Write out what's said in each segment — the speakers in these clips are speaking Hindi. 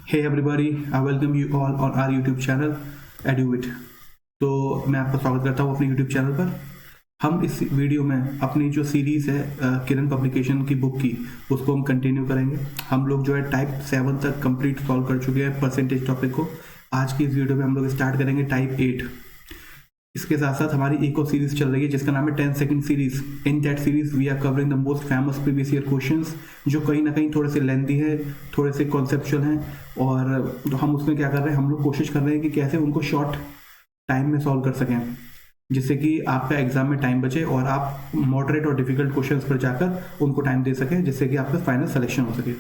Hey everybody, I welcome you all on our YouTube channel EduWit। तो मैं आपका स्वागत करता हूँ अपने YouTube चैनल पर। हम इस वीडियो में अपनी जो सीरीज़ है किरण पब्लिकेशन की बुक की, उसको हम कंटिन्यू करेंगे। हम लोग जो है टाइप 7 तक कंप्लीट सॉल्व कर चुके हैं परसेंटेज टॉपिक को। आज की इस वीडियो में हम लोग स्टार्ट करेंगे टाइप 8। इसके साथ साथ हमारी एक और सीरीज चल रही है जिसका नाम है 10 second series. In that series we are covering the most famous previous year questions, जो कहीं ना कहीं थोड़े से लेंथी है, थोड़े से कॉन्सेप्चुअल हैं, और तो हम उसमें क्या कर रहे हैं, हम लोग कोशिश कर रहे हैं कि कैसे उनको शॉर्ट टाइम में सॉल्व कर सकें, जिससे कि आपका एग्जाम में टाइम बचे और आप मॉडरेट और डिफिकल्ट क्वेश्चंस पर जाकर उनको टाइम दे सकें, जिससे कि आपका फाइनल सिलेक्शन हो सके।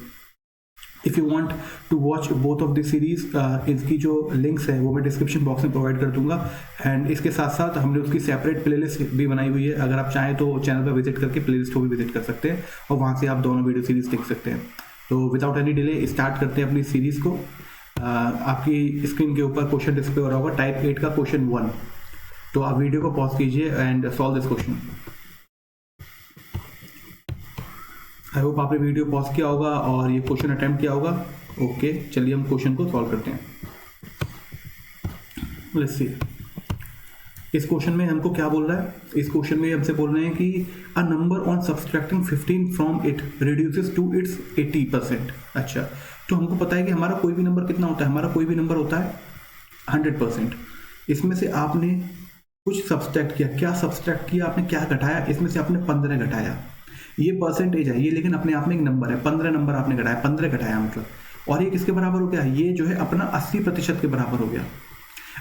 If you want to watch both of the series, इसकी जो लिंक्स है वो मैं डिस्क्रिप्शन बॉक्स में प्रोवाइड कर दूंगा। एंड इसके साथ साथ हमने उसकी सेपरेट प्लेलिस्ट भी बनाई हुई है। अगर आप चाहें तो चैनल पर विजिट करके प्लेलिस्ट को भी विजिट कर सकते हैं और वहाँ से आप दोनों वीडियो सीरीज देख सकते हैं। तो विदाउट एनी डिले स्टार्ट करते हैं अपनी सीरीज को। आपकी स्क्रीन के ऊपर क्वेश्चन डिस्प्ले हो रहा होगा, टाइप 8 का क्वेश्चन 1। तो आप वीडियो को पॉज कीजिए and solve this question. I hope आपने वीडियो पॉज किया होगा और ये क्वेश्चन अटेम्प्ट किया होगा। ओके, चलिए हम क्वेश्चन को सॉल्व करते हैं। लेट्स सी, इस क्वेश्चन में हमको क्या बोल रहा है। इस क्वेश्चन में हमसे बोल रहे हैं कि a number on subtracting 15 from it reduces to its 80%। अच्छा, तो हमको पता है कि हमारा कोई भी नंबर कितना होता है, हमारा कोई भी नंबर होता है 100%। इसमें से आपने कुछ सब्सट्रैक्ट किया। क्या सब्सट्रैक्ट किया आपने, क्या घटाया? इसमें से आपने 15 घटाया। ये परसेंटेज है ये, लेकिन अपने आप में एक नंबर है। 15 नंबर आपने घटाया, 15 घटाया मतलब, और ये किसके बराबर हो गया? ये जो है अपना 80% के बराबर हो गया,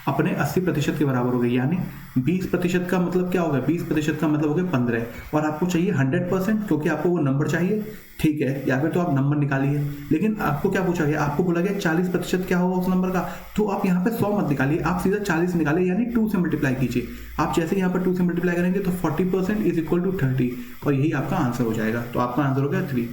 अपने 80% के बराबर हो गया। यानी 20% का मतलब क्या हो गया? 20% का मतलब हो गया 15, और आपको चाहिए 100% क्योंकि आपको वो नंबर चाहिए, ठीक है। या फिर तो आप नंबर निकालिए, लेकिन आपको क्या पूछा गया? आपको बोला गया 40% क्या होगा उस नंबर का। तो आप यहाँ पे 100 मत निकालिए, आप सीधा 40 निकालिए, यानी 2 से मल्टीप्लाई कीजिए। आप जैसे यहाँ पर 2 से मल्टीप्लाई करेंगे तो 40% इज इक्वल टू 30, और यही आपका आंसर हो जाएगा। तो आपका आंसर हो गया 3।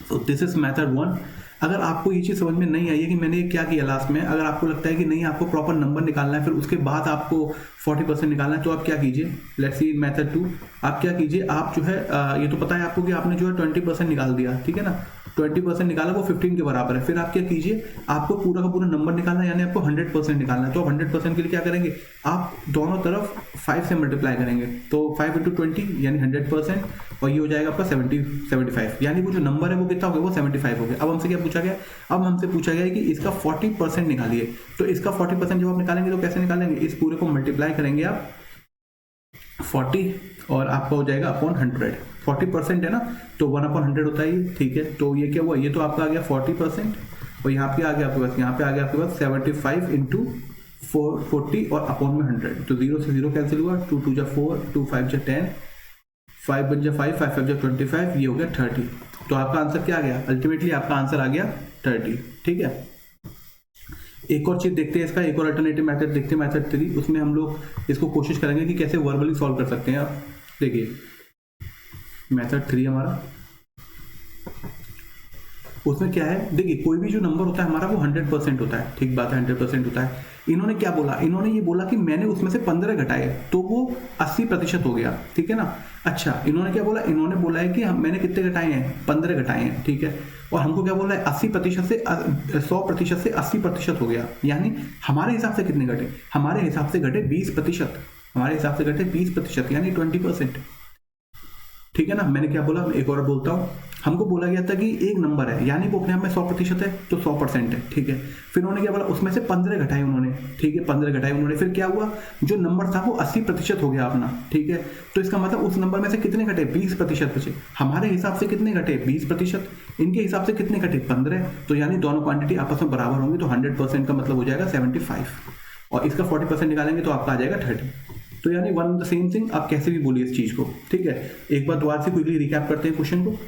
तो दिस इज मेथड 1। अगर आपको ये चीज़ समझ में नहीं आई है कि मैंने क्या किया लास्ट में, अगर आपको लगता है कि नहीं आपको प्रॉपर नंबर निकालना है, फिर उसके बाद आपको 40% निकालना है, तो आप क्या कीजिए, लेट्स सी मेथड 2। आप क्या कीजिए, आप जो है ये तो पता है आपको कि आपने जो है 20% निकाल दिया, ठीक है ना। 20% निकाला, वो 15 के बराबर है। फिर आप क्या कीजिए, आपको पूरा का पूरा नंबर निकालना है, यानी आपको 100% निकालना है। तो 100% के लिए क्या करेंगे, आप दोनों तरफ 5 से मल्टीप्लाई करेंगे। तो 5 × 20 यानी 100%, और ये हो जाएगा आपका 75, यानी वो जो नंबर है वो कितना हो गया, वो 75 हो गया। अब हमसे क्या पूछा गया? अब हमसे पूछा गया है कि इसका 40% निकालिए। तो इसका 40% जब आप निकालेंगे तो कैसे निकालेंगे? इस पूरे को मल्टीप्लाई करेंगे आप 40, और आपका हो जाएगा अपॉन 100। 40% है ना, तो 1/100 होता है ये, ठीक है। तो ये क्या हुआ, ये तो आपका आ गया 40%, और यहाँ पे आ गया आपके पास, यहाँ पे आ गया आपके पास 75 × 40 और अपॉन में 100। तो 0 से 0 कैंसिल हुआ, 2 × 2 = 4, 2 × 5 = 10, 5 × 5 = 5, 5 × 5 = 25, ये हो गया 30। तो आपका आंसर क्या आ गया? अल्टीमेटली आपका आंसर आ गया 30, ठीक है। एक और चीज देखते हैं इसका, एक और अल्टरनेटिव मेथड देखते हैं, मेथड 3। उसमें हम लोग इसको कोशिश करेंगे कि कैसे वर्बली सॉल्व कर सकते हैं। आप देखिए मेथड 3 हमारा, उसमें क्या है, देखिए कोई भी जो नंबर होता है हमारा वो 100% होता है, ठीक बात है, 100% होता है। इन्होंने क्या बोला, इन्होंने ये बोला कि मैंने उसमें से 15 घटाए तो वो 80% हो गया, ठीक है ना। अच्छा, इन्होंने क्या बोला, इन्होंने बोला है कि मैंने कितने घटाए हैं, 15 घटाए हैं, ठीक है। और हमको क्या बोला है, 80% से 100% से 80% हो गया। यानी हमारे हिसाब से कितने घटे? हमारे हिसाब से घटे 20%, हमारे हिसाब से घटे 20%, यानी 20%, ठीक है ना। मैंने क्या बोला, मैं एक और बोलता हूँ। हमको बोला गया था कि एक नंबर है, यानी वो अपने आप में 100% है, तो 100% है, ठीक है। फिर उन्होंने क्या बोला, उसमें से 15 घटाए उन्होंने, ठीक है, 15 घटाए उन्होंने। फिर क्या हुआ, जो नंबर था वो 80% हो गया अपना, ठीक है। तो इसका मतलब उस नंबर में से कितने घटे? 20% बचे। हमारे हिसाब से कितने घटे? 20%। इनके हिसाब से कितने घटे? 15। तो यानी दोनों क्वांटिटी आपस में बराबर होंगी, तो 100% का मतलब हो जाएगा 75, और इसका 40% निकालेंगे तो आपका आ जाएगा 30। तो यानी वन द सेम थिंग, आप कैसे भी बोलिए इस चीज को, ठीक है। एक बार दोबारा से क्विकली रिकैप करते हैं क्वेश्चन को।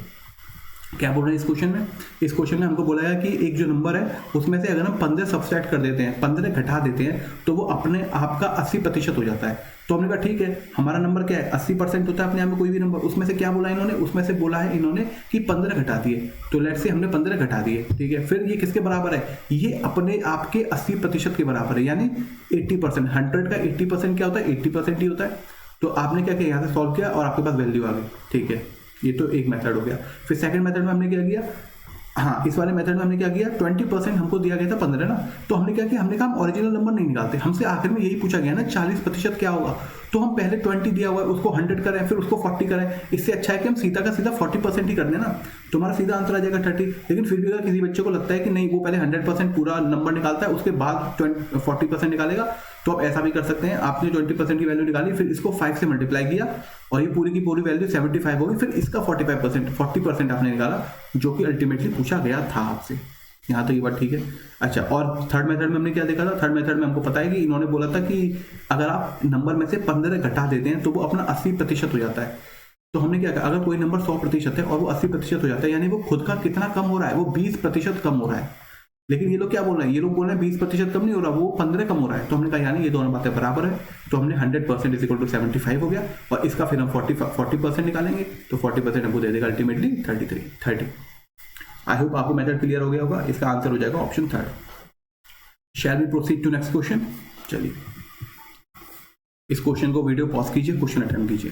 क्या बोल रहे हैं इस क्वेश्चन में? इस क्वेश्चन में हमको बोला है कि एक जो नंबर है उसमें से अगर हम 15 सब्सट्रैक्ट कर देते हैं, 15 घटा देते हैं, तो वो अपने आप का 80% हो जाता है। तो हमने कहा ठीक है, हमारा नंबर क्या है, 80% होता है अपने आप में कोई भी नंबर। उसमें से क्या बोला इन्होंने, उसमें से बोला है इन्होंने कि 15 घटा दिए। तो लेट्स से हमने 15 घटा दिए, ठीक है। फिर ये किसके बराबर है? ये अपने आप के 80% के बराबर है, यानी 80%। 100 का 80% क्या होता है? 80% ही होता है। तो आपने क्या किया, यहाँ से सॉल्व किया और आपके पास वैल्यू आ गई, ठीक है। ये तो एक मेथड हो गया। फिर सेकंड मेथड में हमने क्या किया, हाँ, इस वाले मेथड में हमने क्या किया, 20% हमको दिया गया था 15 ना, तो हमने क्या किया, हमने कहा हम ओरिजिनल नंबर नहीं निकालते, हमसे आखिर में यही पूछा गया ना 40% क्या होगा, तो हम पहले 20 दिया हुआ है उसको 100 करें, फिर उसको 40 करें। इससे अच्छा है कि हम सीधा का सीधा 40% ही कर दें ना, तुम्हारा सीधा आंसर आ जाएगा 30। लेकिन फिर भी अगर किसी बच्चे को लगता है कि नहीं वो पहले 100% पूरा नंबर निकालता है उसके बाद 40% निकालेगा, तो आप ऐसा भी कर सकते हैं। आपने 20% की वैल्यू निकाली, फिर इसको 5 से मल्टीप्लाई किया और ये पूरी की पूरी वैल्यू 75 होगी, फिर इसका 40% आपने निकाला, जो कि अल्टीमेटली पूछा गया था आपसे। यहाँ तो ये बात ठीक है। अच्छा, और थर्ड मेथड में हमने क्या देखा था, थर्ड मेथड में हमको पता है कि इन्होंने बोला था कि अगर आप नंबर में से 15 घटा देते हैं तो वो अपना 80% हो जाता है। तो हमने क्या कहा, अगर कोई नंबर 100% है और वो 80% हो जाता है, यानी वो खुद का कितना कम हो रहा है, वो 20% कम हो रहा है। लेकिन ये लोग क्या बोल रहे हैं, ये लोग बोल रहे हैं 20% कम नहीं हो रहा, वो 15 कम हो रहा है। तो हमने कहा यानी ये दोनों बातें बराबर है, तो हमने 100% इज इक्वल टू 75 हो गया, और इसका फिर हम 40% निकालेंगे, तो 40% हमको दे देगा अल्टीमेटली 30। आई होप आपको मेथड क्लियर हो गया होगा। इसका आंसर हो जाएगा option 3। Shall we proceed to next question. चलिए, इस क्वेश्चन को वीडियो पॉज कीजिए, क्वेश्चन अटेम्प्ट कीजिए।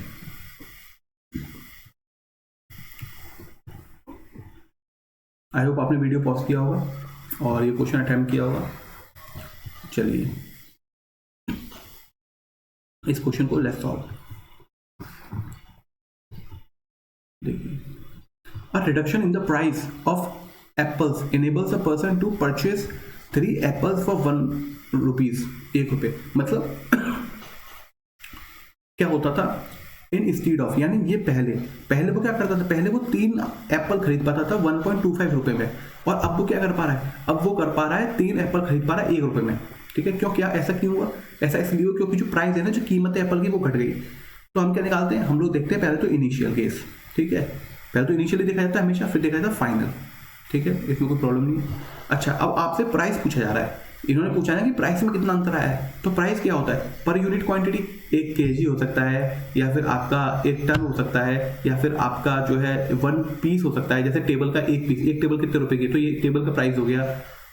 आई होप आपने वीडियो पॉज किया होगा और ये क्वेश्चन अटेम्प्ट किया होगा। चलिए, इस क्वेश्चन को लेट्स सॉल्व। देखिए, a reduction in the price of apples enables a person to purchase 3 apples for 1 rupees, 1 रुपये। मतलब क्या होता था, इन स्टीड ऑफ, यानी ये पहले वो क्या करता था, पहले वो 3 एप्पल खरीद पाता था 1.25 रुपए में, और अब वो क्या कर पा रहा है, अब वो कर पा रहा है 3 एप्पल खरीद पा रहा है 1 रुपए में। ठीक है, क्यों, क्या ऐसा क्यों हुआ, ऐसा इसलिए हुआ क्योंकि जो प्राइस है ना, जो कीमत है एप्पल की वो घट गई। तो हम क्या निकालते हैं, हम लोग देखते हैं पहले तो इनिशियल केस। ठीक है, पहले तो इनिशियली देखा जाता है हमेशा, फिर देखा जाता है फाइनल। ठीक है, इसमें कोई प्रॉब्लम नहीं है। अच्छा, अब आपसे प्राइस पूछा जा रहा है, इन्होंने पूछा ना कि प्राइस में कितना अंतर आया है, तो प्राइस क्या होता है, पर यूनिट क्वांटिटी। 1 kg हो सकता है, या फिर आपका 1 टन हो सकता है, या फिर आपका जो है 1 पीस हो सकता है। जैसे टेबल का 1 पीस, 1 टेबल कितने रुपए की, तो ये टेबल का प्राइस हो गया।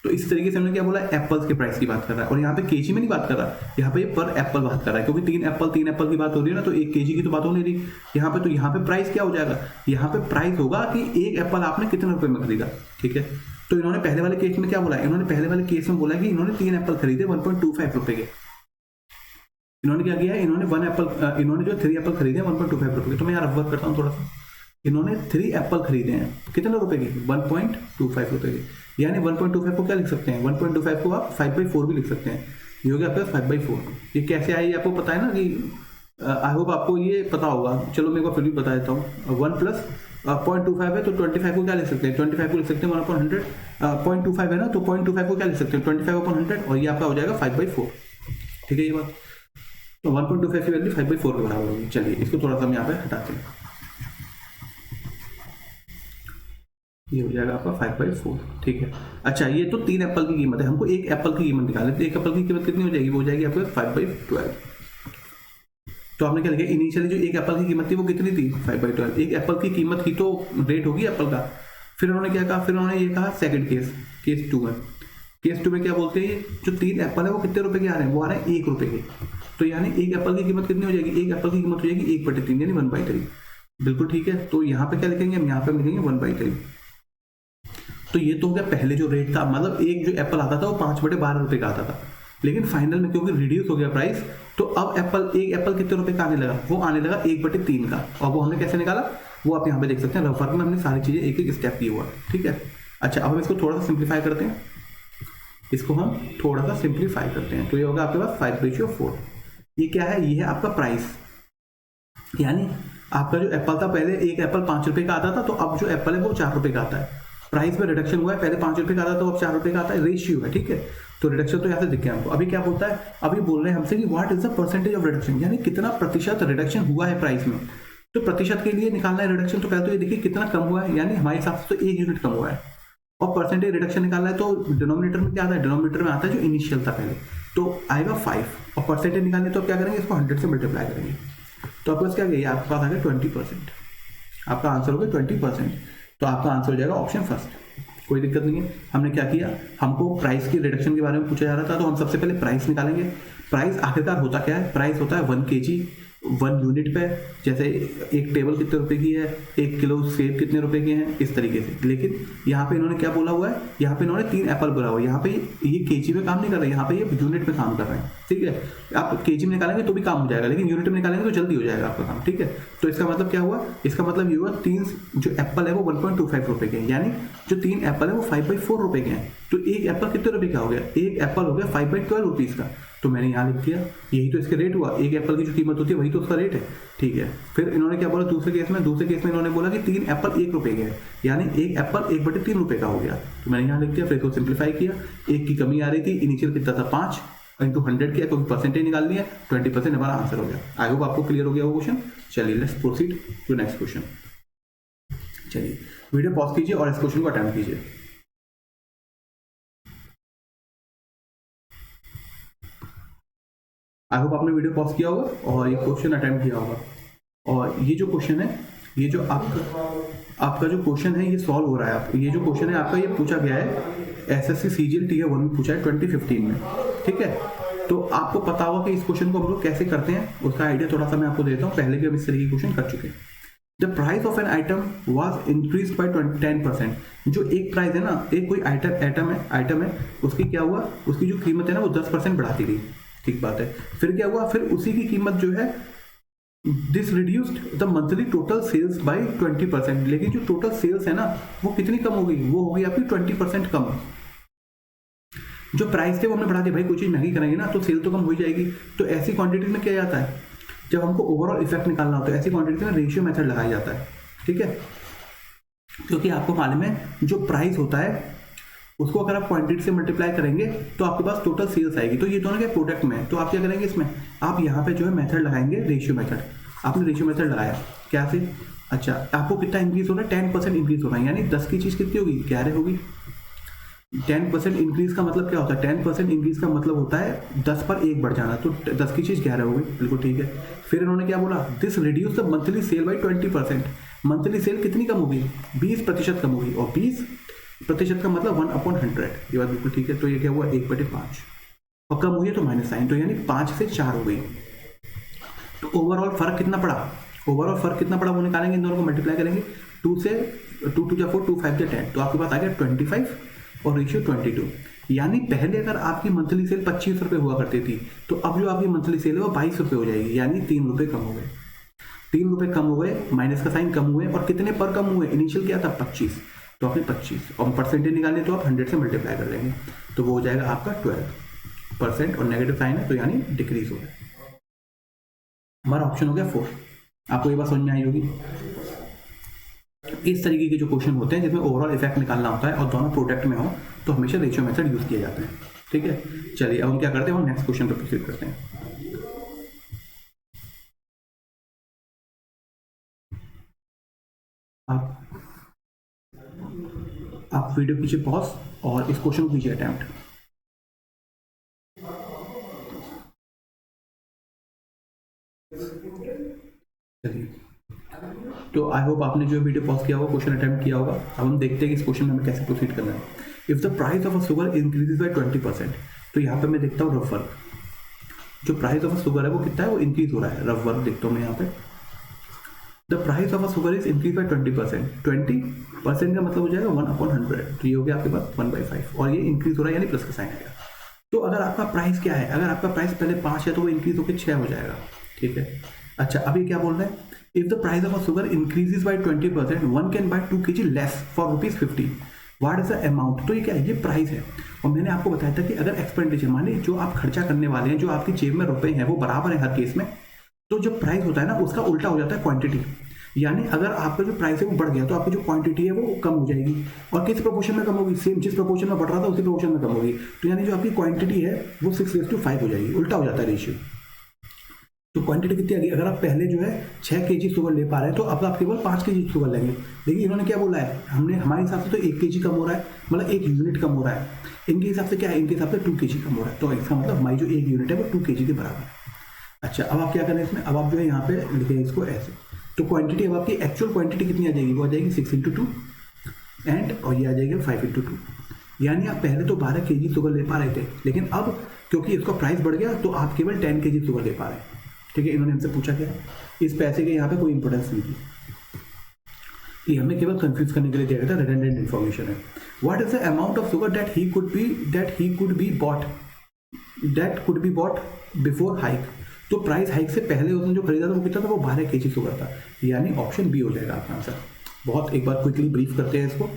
तो इस तरीके से हमने क्या बोला, एप्पल्स के प्राइस की बात कर रहा है, और यहाँ पे केजी में नहीं बात कर रहा, यहाँ पे पर एप्पल बात कर रहा है, क्योंकि 3 एप्पल की बात हो रही है ना, तो 1 kg की तो बात हो नहीं रही यहाँ पे। तो यहाँ पे प्राइस क्या हो जाएगा, यहाँ पे प्राइस होगा कि 1 एप्पल आपने कितने रुपए में खरीदा। ठीक है, तो इन्होंने पहले वाले केस में क्या बोला, इन्होंने पहले वाले केस में बोला कि इन्होंने 3 एप्पल खरीदे 1.25 रुपए के। इन्होंने क्या किया, इन्होंने 3 एप्पल खरीदे 1.25 रुपए के। तो मैं यार वर्क करता हूँ थोड़ा सा, इन्होंने 3 एप्पल खरीदे हैं कितने रुपए के, 1.25 रुपए के। यानी 1.25 को क्या लिख सकते हैं, 1.25 को आप 5/4 भी लिख सकते हैं। ये हो गया आपका 5/4। ये कैसे आई आपको पता है ना, कि आई होप आपको ये पता होगा। चलो मैं को फिर भी बता देता हूँ। 1 प्लस 0.25 है, तो 25 को क्या लिख सकते हैं, 25 को लिख सकते हैं 1/100। 0.25 है ना, तो 0.25 को क्या लिख सकते हैं, 25/100, और ये आपका हो जाएगा 5/4। ठीक है, ये बात। तो 1.25 की वैल्यू 5/4 के बराबर होगी। चलिए, इसको थोड़ा सा हम यहाँ पे हटाते हैं, ये हो जाएगा आपका 5/4। ठीक है, अच्छा, ये तो 3 एप्पल की कीमत है, हमको 1 एप्पल की कीमत निकालनी है। तो 1 एप्पल की कीमत कितनी हो जाएगी, वो हो जाएगी आपको 5/12। तो आपने क्या लिखा, इनिशियली जो 1 एप्पल की कीमत थी वो कितनी थी, 5/12। 1 एप्पल की कीमत की तो रेट होगी एप्पल का। फिर उन्होंने क्या कहा, फिर उन्होंने ये कहा सेकंड केस 2 में। केस 2 में क्या बोलते हैं, जो 3 एप्पल है वो कितने रुपए के आ रहे हैं, वो आ रहे हैं 1 रुपए के। तो यानी 1 एप्पल की कीमत कितनी हो जाएगी, 1 एप्पल की कीमत हो जाएगी 1/3, यानी 1/3। बिल्कुल ठीक है, तो यहाँ पे क्या लिखेंगे हम, यहाँ पे लिखेंगे 1/3। तो ये तो हो गया पहले जो रेट था, मतलब एक जो एप्पल आता था वो 5/12 रुपए का आता था। लेकिन फाइनल में क्योंकि रिड्यूस हो गया प्राइस, तो अब एक एप्पल कितने रुपए का आने लगा, वो आने लगा 1/3 का। और वो हमने कैसे निकाला, वो आप यहाँ पे देख सकते हैं, रफ वर्क में हमने सारी चीजें एक एक स्टेप किया हुआ है। ठीक है, अच्छा, अब हम इसको थोड़ा सा सिंप्लीफाई करते हैं, इसको हम थोड़ा सा सिंप्लीफाई करते हैं। तो ये होगा आपके पास 5/4। ये क्या है, ये है आपका प्राइस। यानी आपका जो एप्पल था, पहले एक एप्पल 5 रुपए का आता था, तो अब जो एप्पल है वो 4 रुपए का आता है। प्राइस में रिडक्शन हुआ है, पहले 5 रुपए का आता था, तो अब 4 रुपए का आता है, रेशियो है। ठीक है, तो रिडक्शन तो यहाँ से दिख गया हमको। अभी क्या बोलता है, अभी बोल रहे हैं हमसे कि what is the percentage of reduction, यानी कितना प्रतिशत रिडक्शन हुआ है प्राइस में। तो प्रतिशत के लिए निकालना है रिडक्शन, तो पहले तो ये देखिए कितना कम हुआ है, यानी हमारे हिसाब से तो 1 यूनिट कम हुआ है। और परसेंटेज रिडक्शन निकालना है, तो डिनोमिनेटर में क्या आता है, डिनोमिनेटर में आता है जो इनिशियल था पहले, तो आएगा 5। और परसेंटेज निकालने तो क्या करेंगे, इसको 100 से मल्टीप्लाई करेंगे। तो आपके पास क्या गया, आपके पास आ गया 20%। आपका आंसर हो गया 20%। तो आपका आंसर हो जाएगा ऑप्शन फर्स्ट। कोई दिक्कत नहीं है। हमने क्या किया, हमको प्राइस की रिडक्शन के बारे में पूछा जा रहा था, तो हम सबसे पहले प्राइस निकालेंगे। प्राइस आखिरकार होता क्या है, प्राइस होता है 1 kg 1 यूनिट पे, जैसे एक टेबल कितने रुपए की है, 1 किलो सेब कितने रुपए के हैं, इस तरीके से। लेकिन यहाँ पे इन्होंने क्या बोला हुआ है, यहाँ पे इन्होंने 3 एप्पल बोला हुआ है। यहाँ पे ये केजी में काम नहीं कर रहे हैं, यहाँ पे ये यूनिट में काम कर रहे हैं, ठीक है। आप केजी में निकालेंगे तो भी काम हो जाएगा, लेकिन यूनिट में निकालेंगे तो जल्दी हो जाएगा आपका काम, ठीक है। तो इसका मतलब क्या हुआ, इसका मतलब ये हुआ 3 जो एप्पल है वो 1.25 रुपए के हैं, यानी जो 3 एप्पल है वो 5/4 रुपए के हैं। तो एक एप्पल कितने रुपए का हो गया, एक एप्पल हो गया 5/12 रुपीज़ का। तो मैंने यहाँ लिख दिया, यही तो इसके रेट हुआ, एक एप्पल की जो कीमत होती है वही तो उसका रेट है, ठीक है। फिर इन्होंने क्या बोला दूसरे केस में इन्होंने बोला कि 3 एप्पल 1 रुपए के हैं, यानी एक एप्पल 1/3 रुपए का हो गया। तो मैंने यहाँ लिख दिया, फिर इसको सिंप्लीफाई किया, एक की कमी आ रही थी, इनिशियल कितना था 5 इंटू 100 किया, क्योंकि परसेंटेज निकालनी है, 20% हमारा आंसर हो गया। आई होप आपको क्लियर हो गया वो क्वेश्चन। चलिए let's proceed to next question. चलिए वीडियो पॉज कीजिए और इस क्वेश्चन को अटेम्प्ट कीजिए। आई होप आपने वीडियो पॉज किया होगा और ये क्वेश्चन अटेम्प्ट किया होगा। और ये जो क्वेश्चन है, ये जो आपका जो क्वेश्चन है ये सॉल्व हो रहा है। ये जो क्वेश्चन है आपका, ये पूछा गया है एसएससी सीजीएल टीयर 1 में पूछा है 2015 में, ठीक है। तो आपको पता होगा कि इस क्वेश्चन को हम लोग कैसे करते हैं, उसका आइडिया थोड़ा सा मैं आपको देता हूँ। पहले भी हम इस तरीके के क्वेश्चन कर चुके हैं। The price of an item was increase by 10%। जो एक प्राइस है ना, एक कोई आइटम है, उसकी क्या हुआ, उसकी जो कीमत है ना वो 10% बढ़ा दी गई, ठीक बात है। फिर क्या हुआ, फिर उसी की कीमत जो है this reduced the monthly total sales by 20%। लेकिन जो टोटल सेल्स है ना वो कितनी कम हो गई, वो हो गई आपकी 20% कम। जो प्राइस थे वो हमने बढ़ा दिया, भाई कोई चीज महंगी करेंगे ना तो सेल तो कम हो जाएगी। तो ऐसी क्वांटिटी में क्या जाता है, जब हमको ओवरऑल इफेक्ट निकालना होता है ऐसी क्वांटिटी में रेशियो मेथड लगाया जाता है, ठीक है। क्योंकि आपको मालूम है जो प्राइस होता है उसको अगर आप क्वांटिटी से मल्टीप्लाई करेंगे तो आपके पास टोटल सेल्स आएगी। तो ये दोनों क्या प्रोडक्ट में है, तो आप क्या करेंगे इसमें, आप यहाँ पे जो है मेथड लगाएंगे रेशियो मेथड। आपने रेशियो मेथड लगाया क्या से, अच्छा आपको कितना इंक्रीज हो रहा है, 10% इंक्रीज हो रहा है, यानी 10 की चीज कितनी होगी, 11 होगी। 10% इंक्रीज का मतलब क्या होता है, 10% इंक्रीज का मतलब होता है 10 पर 1 बढ़ जाना, तो 10 की चीज 11 होगी, बिल्कुल ठीक है। फिर इन्होंने क्या बोला, this reduce the monthly cell by 20%। Monthly cell कितनी कम होगी, 20% कम होगी, और 20% का मतलब 1/100, ये बात बिल्कुल ठीक है। तो ये क्या हुआ 1/5, और कम हुई है तो माइनस साइन, तो यानी 5 से 4 हो गई। तो ओवरऑल फर्क कितना पड़ा, वो निकालेंगे, इन दोनों को मल्टीप्लाई करेंगे, 2 से 2 2 4 2 5 10, तो आपके पास आ गया 25 और रेशियो 22। यानी पहले अगर आपकी मंथली सेल 25 रुपये हुआ करती थी, तो अब जो आपकी मंथली सेल है वो 22 रुपये हो जाएगी, यानी 3 रुपये कम हो गए। 3 रुपये कम हो गए, माइनस का साइन कम हुए, और कितने पर कम हुए, इनिशियल क्या था 25, तो आपने 25, और परसेंटेज निकालने तो आप 100 से मल्टीप्लाई कर देंगे, तो वो हो जाएगा आपका 12%, और नेगेटिव साइन है तो यानी डिक्रीज हो गया। हमारा ऑप्शन हो गया 4। आपको ये बात समझ में आई होगी। इस तरीके के जो क्वेश्चन होते हैं जिसमें ओवरऑल इफेक्ट निकालना होता है और दोनों प्रोडक्ट में हो, तो हमेशा रेशियो मेथड यूज किया जाता है, ठीक है। चलिए अब हम क्या करते हैं, हम नेक्स्ट क्वेश्चन पर प्रोसीड करते हैं। आप वीडियो कीजिए पॉज और इस क्वेश्चन को कीजिए अटेम्प्ट। चलिए, तो आई होप आपने जो वीडियो पॉज किया होगा, क्वेश्चन अटेम्प्ट किया होगा। अब हम देखते हैं कि इस क्वेश्चन में हमें कैसे प्रोसीड करना है। If the price of a sugar increases by 20%, तो यहाँ पे मैं देखता हूँ रफ वर्क, जो प्राइस ऑफ अ शुगर है वो कितना है, वो इंक्रीज हो रहा है। रफ वर्क देखता हूँ मैं यहाँ पे, the price of a sugar is increase by 20%। 20% का मतलब हो जाएगा 1/100, तो ये हो गया आपके पास 1/5, और ये इंक्रीज हो रहा है यानी प्लस का साइन आएगा। तो अगर आपका प्राइस क्या है, अगर आपका प्राइस पहले 5 है तो वो इंक्रीज होकर 6 हो जाएगा, ठीक है। अच्छा अभी क्या बोल रहे हैं, if the price of a sugar increases by 20%, one can buy 2 kg less for ₹50। What is the amount, तो ये क्या है, ये प्राइस है। और मैंने आपको बताया था कि अगर एक्सपेंडिचर माने जो आप खर्चा करने वाले हैं, जो आपकी जेब में रुपए हैं वो बराबर है हर केस में, तो जो प्राइस होता है ना उसका उल्टा हो जाता है क्वांटिटी। यानी अगर आपका जो प्राइस है वो बढ़ गया तो आपकी जो क्वांटिटी है वो कम हो जाएगी, और किस प्रोपोर्शन में कम होगी, सेम जिस प्रोपोर्शन में बढ़ रहा था उसी प्रोपोर्शन में कम होगी। तो यानी जो आपकी क्वांटिटी है वो 6:5 हो जाएगी, उल्टा हो जाता है रेशियो। तो क्वांटिटी कितनी आ गई, अगर आप पहले जो है 6 kg शुगर ले पा रहे हैं तो अब आप केवल 5 kg शुगर लेंगे। लेकिन इन्होंने क्या बोला है, हमारे हिसाब से तो 1 kg कम हो रहा है, मतलब 1 यूनिट कम हो रहा है। इनके हिसाब से क्या है, इनके हिसाब से 2 kg कम हो रहा है, तो इसका मतलब हमारी जो 1 यूनिट है वो 2 kg के बराबर है। अच्छा अब आप क्या करें इसमें, अब आप जो है यहाँ पे लिखें इसको ऐसे, तो क्वांटिटी अब आपकी एक्चुअल क्वांटिटी कितनी आ जाएगी, वो आ जाएगी 6 × 2 एंड, और ये आ जाएगा 5 × 2। यानी आप पहले तो 12 kg शुगर ले पा रहे थे, लेकिन अब क्योंकि इसका प्राइस बढ़ गया तो आप केवल 10 kg शुगर ले पा रहे हैं। ठीक है, इन्होंने हमसे पूछा क्या, इस पैसे के यहाँ पे कोई इंपॉर्टेंस नहीं थी, ये हमें केवल कंफ्यूज करने के लिए दिया गया था, रिडंडेंट इन्फॉर्मेशन है। What is the amount of sugar that he could be bought before hike. तो प्राइस हाइक से पहले उसने जो खरीदा था वो कितना था, वो 12 kg शुगर था, यानी ऑप्शन बी हो जाएगा आपका आंसर। बहुत एक बार क्विकली ब्रीफ करते हैं इसको।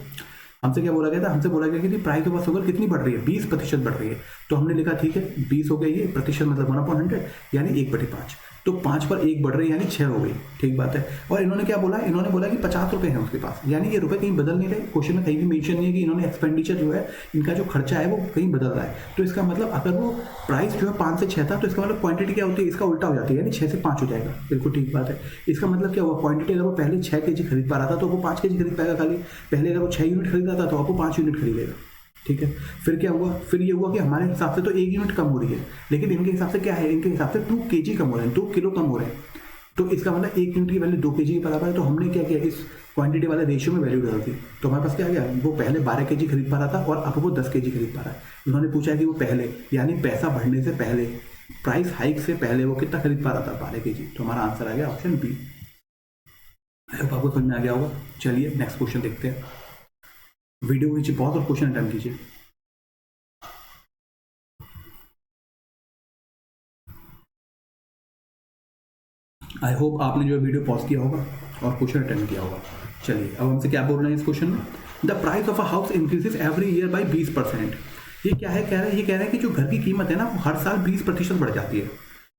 हमसे क्या बोला गया था, हमसे बोला गया कि प्राइस ऑफ शुगर कितनी बढ़ रही है, 20% बढ़ रही है। तो हमने लिखा ठीक है 20 हो गया, ये प्रतिशत मतलब 1/100 यानी 1/5। तो 5 पर 1 बढ़ रही है यानी 6 हो गई, ठीक बात है। और इन्होंने क्या बोला, इन्होंने बोला कि 50 रुपये है उसके पास, यानी ये रुपये कहीं बदल नहीं रहे, क्वेश्चन में कहीं भी मेंशन नहीं है कि इन्होंने एक्सपेंडिचर जो है इनका जो खर्चा है वो कहीं बदल रहा है। तो इसका मतलब अगर वो प्राइस जो है 5 से 6 था तो इसका मतलब क्वांटिटी क्या होती है, इसका उल्टा हो जाती है, यानी 6 से 5 हो जाएगा। बिल्कुल ठीक बात है। इसका मतलब क्या हुआ, क्वांटिटी अगर वो पहले 6 kg खरीद पा रहा था तो वो 5 kg खरीद पाएगा खाली, पहले अगर वो 6 यूनिट खरीद रहा था तो अब वो 5 यूनिट खरीदेगा, ठीक है। फिर क्या हुआ, फिर ये हुआ कि हमारे हिसाब से तो 1 यूनिट कम हो रही है, लेकिन इनके हिसाब से क्या है, इनके हिसाब से 2 kg कम हो रहे हैं, 2 किलो कम हो रहे हैं। तो इसका मतलब 1 यूनिट की वैल्यू 2 kg के बराबर है। तो हमने क्या किया, इस क्वांटिटी वाले रेशियो में वैल्यू डाल दी। तो हमारे पास क्या आ गया, वो पहले 12 kg खरीद पा रहा था और अब वो 10 kg खरीद पा रहा है। उन्होंने पूछा कि वो पहले यानी पैसा बढ़ने से पहले, प्राइस हाइक से पहले वो कितना खरीद पा रहा था, 12 kg। तो हमारा आंसर आ गया ऑप्शन बी। आपको समझ में आ गया होगा। चलिए नेक्स्ट क्वेश्चन देखते हैं। वीडियो को नीचे बहुत और क्वेश्चन अटेम्प्ट कीजिए। आई होप आपने जो वीडियो पॉज किया होगा और क्वेश्चन अटेम्प्ट किया होगा। चलिए अब हमसे क्या बोल रहे हैं इस क्वेश्चन में, the price of a house increases every year by 20%। ये क्या है, कह रहे हैं कि जो घर की कीमत है ना वो हर साल 20% बढ़ जाती है।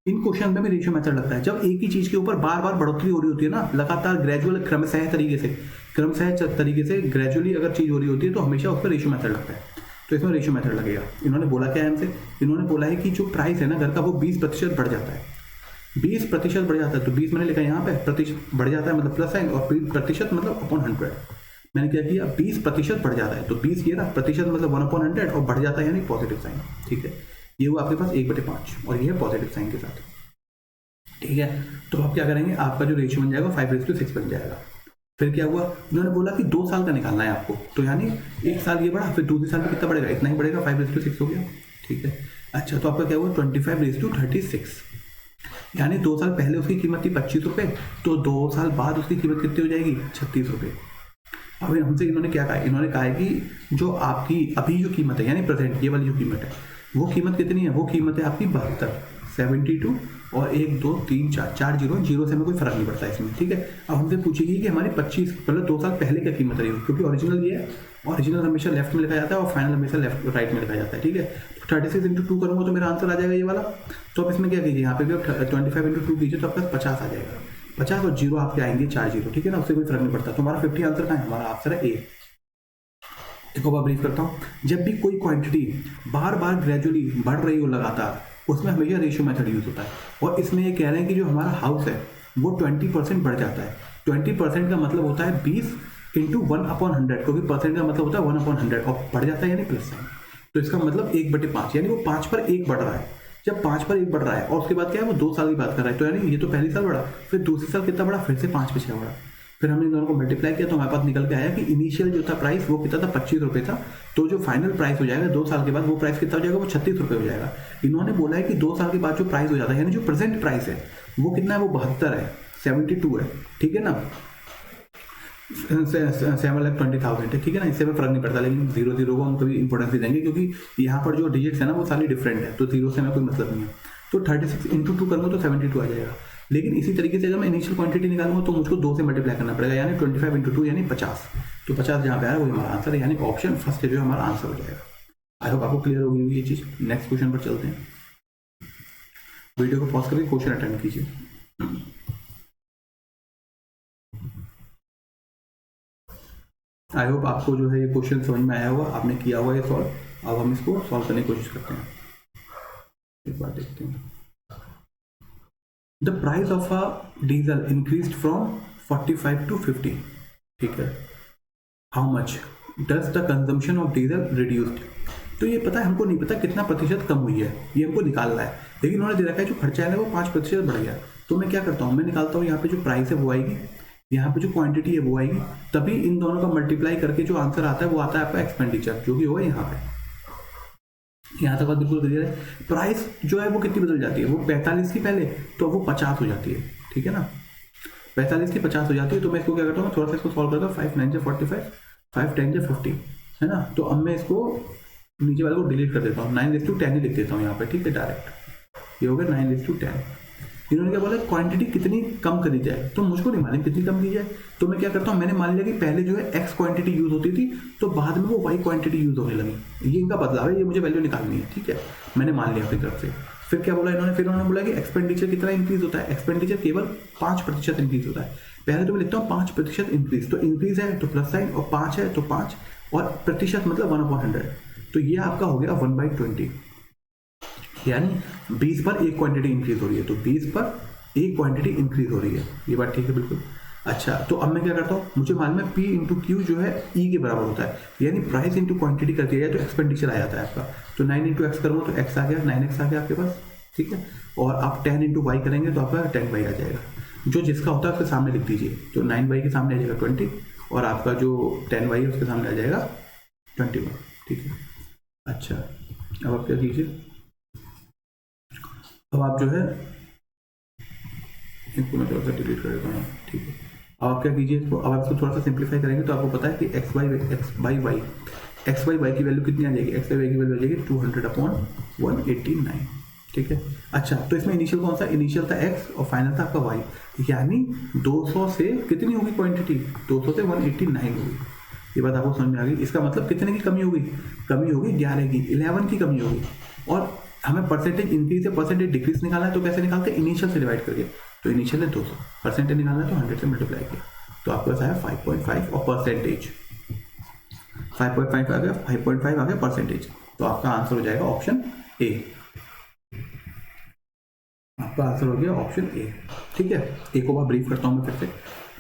इन क्वेश्चन में भी रेशियो मेथड लगता है। जब एक ही चीज के ऊपर बार बार बढ़ोतरी हो रही होती है ना, लगातार ग्रेजुअल क्रमशः तरीके से ग्रेजुअली अगर चीज हो रही होती है तो हमेशा उस पर रेशियो मेथड लगता है। तो इसमें रेशियो मेथड लगेगा। इन्होंने बोला क्या है हमसे, इन्होंने बोला है कि जो प्राइस है ना घर का वो 20% बढ़ जाता है, 20% बढ़ जाता है। तो 20 मैंने लिखा यहाँ पे, प्रतिशत बढ़ जाता है मतलब प्लस साइन, और प्रतिशत मतलब अपॉन 100। मैंने क्या किया, 20% बढ़ जाता है, तो 20 ये ना, प्रतिशत मतलब 1/100 और बढ़ जाता है यानी पॉजिटिव साइन, ठीक है। ये हुआ आपके पास 1/5 और ये है पॉजिटिव साइन के साथ, ठीक है। तो आप क्या करेंगे, आपका जो रेशियो बन जाएगा 5:6 बन जाएगा। फिर क्या हुआ, उन्होंने बोला कि 2 साल का निकालना है आपको, तो यानी 1 साल ये बढ़ा, फिर दूसरे साल में कितना बढ़ेगा, इतना ही बढ़ेगा, 5:6 हो गया, ठीक है। अच्छा तो आपका क्या हुआ 25:36, यानी 2 साल पहले उसकी कीमत थी 25 रुपये, तो 2 साल बाद उसकी कीमत कितनी हो जाएगी, 36 रुपये। अब हमसे इन्होंने क्या कहा, इन्होंने कहा है कि जो आपकी अभी जो कीमत है यानी प्रेजेंट ये वाली जो कीमत है वो कीमत कितनी है, वो कीमत है आपकी 72, 72 और 1 2 3 4 जीरो से हमें कोई फर्क नहीं पड़ता इसमें, ठीक है। अब हमसे पूछेगी कि हमारी 25 मतलब 2 साल पहले क्या कीमत रही हो, क्योंकि ओरिजिनल ये है, ओरिजिनल हमेशा लेफ्ट में लिखा जाता है और फाइनल हमेशा लेफ्ट राइट में लिखा जाता है, ठीक है। तो 36 × 2 करूँगा तो मेरा आंसर आ जाएगा ये वाला। तो अब इसमें क्या कीजिए, यहाँ पे भी 25 × 2 कीजिए तो आपके पास 50 आ जाएगा, 50 और जीरो आपके आएंगे 4 जीरो, ठीक है ना, उससे कोई फर्क नहीं पड़ता। तो हमारा 50 आंसर कहाँ है, हमारा आंसर है ए। देखो मैं ब्रीफ करता हूँ, जब भी कोई क्वांटिटी बार बार ग्रेजुअली बढ़ रही हो लगातार, उसमें हमेशा रेशियो मेथड यूज होता है। और इसमें ये कह रहे हैं कि जो हमारा हाउस है वो 20% बढ़ जाता है। 20% का मतलब होता है 20 × 1/100, क्योंकि परसेंट का मतलब होता है 1/100 और बढ़ जाता है यानी प्लस साइन। तो इसका मतलब 1/5 यानी वो 5 पर 1 बढ़ रहा है। जब 5 पर 1 बढ़ रहा है और उसके बाद क्या है वो 2 साल की बात कर रहा है, तो यानी ये तो पहली साल बढ़ा, फिर दूसरे साल कितना बढ़ा, फिर से 5 पे 6 बढ़ा, फिर हमने इन दोनों को मल्टीप्लाई किया तो हमारे पास निकल के आया कि इनिशियल जो था प्राइस वो कितना था 25 रुपये था, तो जो फाइनल प्राइस हो जाएगा 2 साल के बाद वो प्राइस कितना हो जाएगा, वो 36 रुपये हो जाएगा। इन्होंने बोला है कि 2 साल के बाद जो प्राइस हो जाता है यानी जो प्रेजेंट प्राइस है वो कितना है, वो 72 है, 72 है, ठीक है ना, 7,20,000 है, ठीक है ना। इससे हमें फर्क नहीं पड़ता, लेकिन 0 को हम कभी इंपॉर्टेंस नहीं देंगे क्योंकि यहाँ पर जो डिजिट्स है ना वो सारी डिफरेंट है, तो 0 से हमें कोई मतलब नहीं है। तो 36 × 2 करूँगा तो 72 आ जाएगा। लेकिन इसी तरीके से अगर मैं इनिशियल क्वांटिटी निकालूंगा तो मुझको 2 से मल्टीप्लाई करना पड़ेगा, यानी 25 × 2 यानी 50। तो 50 जहाँ पे आया वही हमारा आंसर है, यानी ऑप्शन फर्स्ट जो हमारा आंसर हो जाएगा। आई होप आपको क्लियर होगी ये चीज़। नेक्स्ट क्वेश्चन पर चलते हैं। वीडियो को पॉज करके क्वेश्चन अटेम्प्ट कीजिए। आई होप आपको जो है ये क्वेश्चन समझ में आया होगा, आपने किया हुआ ये सॉल्व। अब हम इसको सॉल्व करने की कोशिश करते हैं। एक बार देखते हैं। The price of a diesel increased from 45 to 50, ठीक है। How much does the consumption of diesel reduced. तो ये पता है, हमको नहीं पता कितना प्रतिशत कम हुई है, ये हमको निकालना है, लेकिन उन्होंने दे रखा है जो खर्चा है वो 5% बढ़ गया। तो मैं क्या करता हूँ, मैं निकालता हूँ यहाँ पे जो प्राइस है वो आएगी, यहाँ पे जो क्वांटिटी है वो आएगी, तभी इन दोनों का मल्टीप्लाई करके जो आंसर आता है वो आता है आपका एक्सपेंडिचर, जो कि होगा यहाँ पे, यहाँ तक बात बिल्कुल क्लियर है। प्राइस जो है वो कितनी बदल जाती है, वो 45 की पहले तो वो 50 हो जाती है, ठीक है ना, 45 की 50 हो जाती है। तो मैं इसको क्या करता हूँ, थोड़ा सा इसको सॉल्व करता हूँ, 5 9 से 45, 5 10 से 50, है ना। तो अब मैं इसको नीचे वाले को डिलीट कर देता हूँ, 9:10 ही लिख देता हूँ यहाँ पे, ठीक है, डायरेक्ट ये हो गया 9:10। इन्होंने क्या बोला, क्वांटिटी कितनी कम करी जाए, तो मुझको नहीं मालूम कितनी कम की जाए। तो मैं क्या करता हूँ, मैंने मान लिया कि पहले जो है एक्स क्वांटिटी यूज होती थी, तो बाद में वो वाई क्वांटिटी यूज होने लगी। ये इनका बदलाव है, ये मुझे वैल्यू निकालनी है, ठीक है, मैंने मान लिया अपनी तरफ से। फिर क्या बोला इन्होंने, फिर उन्होंने बोला कि एक्सपेंडिचर कितना इंक्रीज होता है, एक्सपेंडिचर केवल 5% इंक्रीज होता है। पहले तो मैं लिखता हूँ 5% इंक्रीज, तो इंक्रीज है तो प्लस साइन, और 5 है तो 5, और प्रतिशत मतलब 1/100, तो ये आपका हो गया 1/20, यानी 20 पर एक क्वांटिटी इंक्रीज हो रही है, तो 20 पर एक क्वांटिटी इंक्रीज हो रही है। ये बात ठीक है बिल्कुल। अच्छा, तो अब मैं क्या करता हूँ, मुझे मालूम है P इंटू क्यू जो है E के बराबर होता है, यानी प्राइस इंटू क्वांटिटी कर दिया जाए तो एक्सपेंडिचर आ जाता है आपका। तो 9 इंटू एक्स करूँगा तो एक्स आ गया, 9x आ गया आपके पास, ठीक है। और आप 10 इंटू वाई करेंगे तो आपका 10y आ जाएगा। जो जिसका होता है उसके सामने लिख दीजिए, तो 9y के सामने आ जाएगा 20, और आपका जो 10y है उसके सामने आ जाएगा 21, ठीक है। अच्छा, अब आप क्या कीजिए, अब आप जो है इनको मैं थोड़ा सा डिलीट कर देता हूँ, ठीक है। अब आप क्या कीजिए, इसको अब आप इसको थोड़ा सा सिंप्लीफाई करेंगे तो आपको पता है कि एक्स बाई वाई की वैल्यू कितनी आ जाएगी, एक्स बाई वाई की वैल्यू आ जाएगी 200/189, ठीक है। अच्छा, तो इसमें इनिशियल कौन सा, इनिशियल था एक्स और फाइनल था आपका वाई, यानी 200 से कितनी होगी क्वांटिटी, 200 से 189 होगी। ये बात आपको समझ में आ गई। इसका मतलब कितने की कमी होगी, कमी होगी 11 की, 11 की कमी होगी। और हमें परसेंटेज इंक्रीज या परसेंटेज डिक्रीज निकालना है, तो कैसे निकालते हैं, इनिशियल से डिवाइड करके। तो इनिशियल है 200, परसेंटेज निकालना है तो 100 से मल्टीप्लाई किया, तो आपके पास आया 5.5, और परसेंटेज 5.5 आ गया, 5.5 आ गया परसेंटेज। तो आपका आंसर हो जाएगा ऑप्शन ए, आपका आंसर हो गया ऑप्शन ए, ठीक है। एक और बार ब्रीफ करता हूँ मैं फिर से।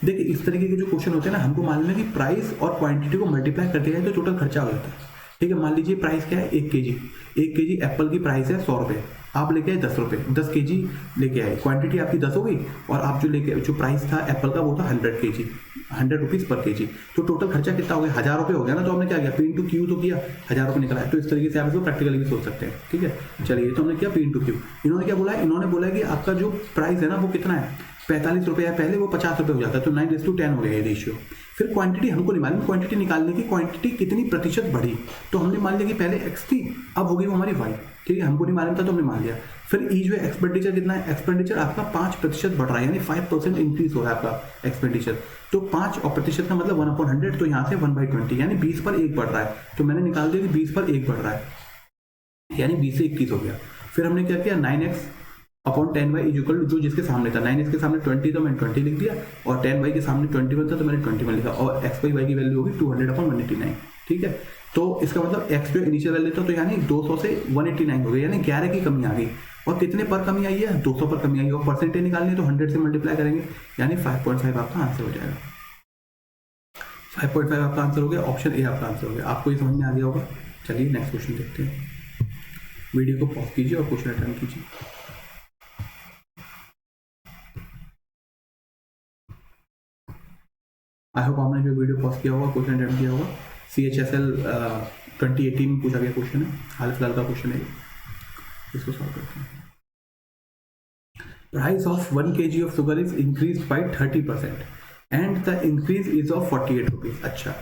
देखिए, इस तरीके के जो क्वेश्चन होते हैं ना, हमको मालूम है कि प्राइस और क्वांटिटी को मल्टीप्लाई कर दिया जाए तो टोटल खर्चा हो जाता है, ठीक है। मान लीजिए प्राइस क्या है, 1 केजी एप्पल की प्राइस है 100 रुपये, आप लेके आए 10 रुपये, 10 केजी लेके आए, क्वांटिटी आपकी 10 हो गई, और आप जो प्राइस था एप्पल का वो था 100 केजी, 100 रुपीज़ पर केजी, तो टोटल खर्चा कितना हो गया, 1000 रुपये हो गया ना। तो हमने क्या किया, P इंटू क्यू तो किया, 1000 रुपये निकला है। तो इस तरीके से आप इसको प्रैक्टिकली भी सोच सकते हैं, ठीक है। चलिए, तो हमने किया P इंटू क्यू। इन्होंने क्या बोला है, इन्होंने बोला है कि आपका जो प्राइस है ना वो कितना है, 45 रुपये है पहले, वो 50 रुपये हो जाता है, तो 9:10 हो गया ये रेशियो। फिर क्वांटिटी हमको नहीं मालूम, क्वांटिटी निकालने की, क्वांटिटी कितनी प्रतिशत बढ़ी, तो हमने मान लिया कि पहले एक्स थी, अब हो गई वो हमारी वाई, ठीक है। हमको नहीं मालूम था तो हमने मान लिया। फिर ई जो है एक्सपेंडिचर कितना है, एक्सपेंडिचर आपका 5% बढ़ रहा है, यानी 5% इंक्रीज हो रहा है आपका एक्सपेंडिचर। तो 5 और प्रतिशत का मतलब 1/100, तो यहाँ से 1/20, यानी 20 पर 1 बढ़ रहा है। तो मैंने निकाल दिया कि 20 पर 1 बढ़ रहा है, यानी 20 से 21 हो गया। फिर हमने क्या किया, 9x/10y इज इक्वल टू, जो जिसके सामने था, 9x के सामने 20 तो मैंने 20 लिख दिया, और 10y के सामने 21 था तो मैंने 21 लिखा, और x बाई y की वैल्यू होगी 200/189, ठीक है। तो इसका मतलब x जो इनिशियल वैल्यू था, तो यानी 200 से 189 हो गया, यानी 11 की कमी आ गई। और कितने पर कमी आई है, 200 पर कमी आई है, और परसेंटेज निकालनी है तो 100 से मल्टीप्लाई करेंगे, यानी 5.5 आपका आंसर हो जाएगा। 5.5 आपका आंसर हो गया, ऑप्शन ए आपका आंसर हो गया। आपको ये समझ में आ गया होगा। चलिए नेक्स्ट क्वेश्चन देखते हैं। वीडियो को पॉज कीजिए और क्वेश्चन अटेंड कीजिए। आई होप आपने जो वीडियो पॉज किया होगा, क्वेश्चन अटेंड किया होगा। CHSL 2018 में पूछा गया क्वेश्चन है, हाल फिलहाल का क्वेश्चन है, इसको सॉल्व करते हैं। Price of 1 kg of sugar is increase by 30% and the increase is of 48 rupees. अच्छा,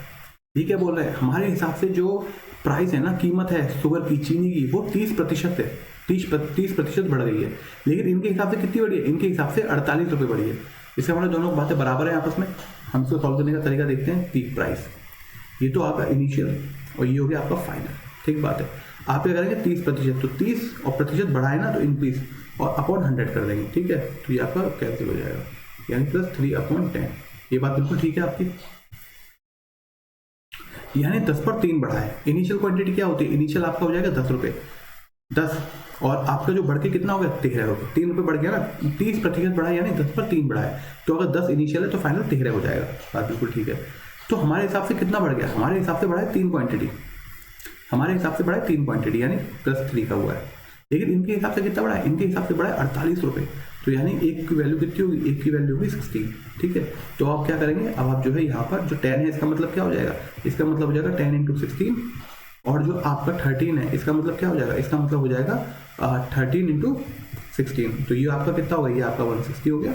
ये क्या बोल रहे हैं, हमारे हिसाब से जो प्राइस है ना, कीमत है शुगर की, चीनी की, वो 30% है, 30% बढ़ गई है। लेकिन इनके हिसाब से कितनी बढ़ी है, इनके हिसाब से 48 रुपये बढ़ी है। इससे हमारे दोनों बातें बराबर है आपस में। हम इसको सॉल्व करने का तरीका देखते हैं। पीक प्राइस, ये तो आपका इनिशियल और ये हो गया आपका फाइनल, ठीक बात है। आप क्या करेंगे, 30%, तो 30 और प्रतिशत बढ़ाए ना तो इंक्रीज, और अपॉन 100 कर देंगे, ठीक है। तो ये आपका कैंसिल हो जाएगा, यानी +3/10। ये बात बिल्कुल ठीक है आपकी, यानी 10 पर 3 बढ़ा है। इनिशियल क्वांटिटी क्या होती है, इनिशियल आपका हो जाएगा 10 रुपये, 10, और आपका जो बढ़ के कितना हो गया, 13 रुपये, 3 रुपये बढ़ गया ना, 30% बढ़ा, यानी 10 पर 3 बढ़ा है। तो अगर 10 इनिशियल है तो फाइनल 13 हो जाएगा। बात बिल्कुल ठीक है। तो हमारे हिसाब से कितना बढ़ गया, हमारे हिसाब से बढ़ा है 3 क्वांटिटी, हमारे हिसाब से बढ़ा है 3 क्वांटिटी, यानी +3 का हुआ है। लेकिन इनके हिसाब से कितना बढ़ा है, इनके हिसाब से बढ़ा है 48 रुपये, तो यानी एक की वैल्यू कितनी होगी, एक की वैल्यू होगी 16, ठीक है। तो आप क्या करेंगे, अब आप जो है यहाँ पर जो 10 है, इसका मतलब क्या हो जाएगा, इसका मतलब हो जाएगा 10 × 16 और जो आपका 13 है इसका मतलब क्या हो जाएगा, इसका मतलब हो जाएगा 13 इंटू 16, तो ये आपका कितना होगा, ये आपका 160 हो गया।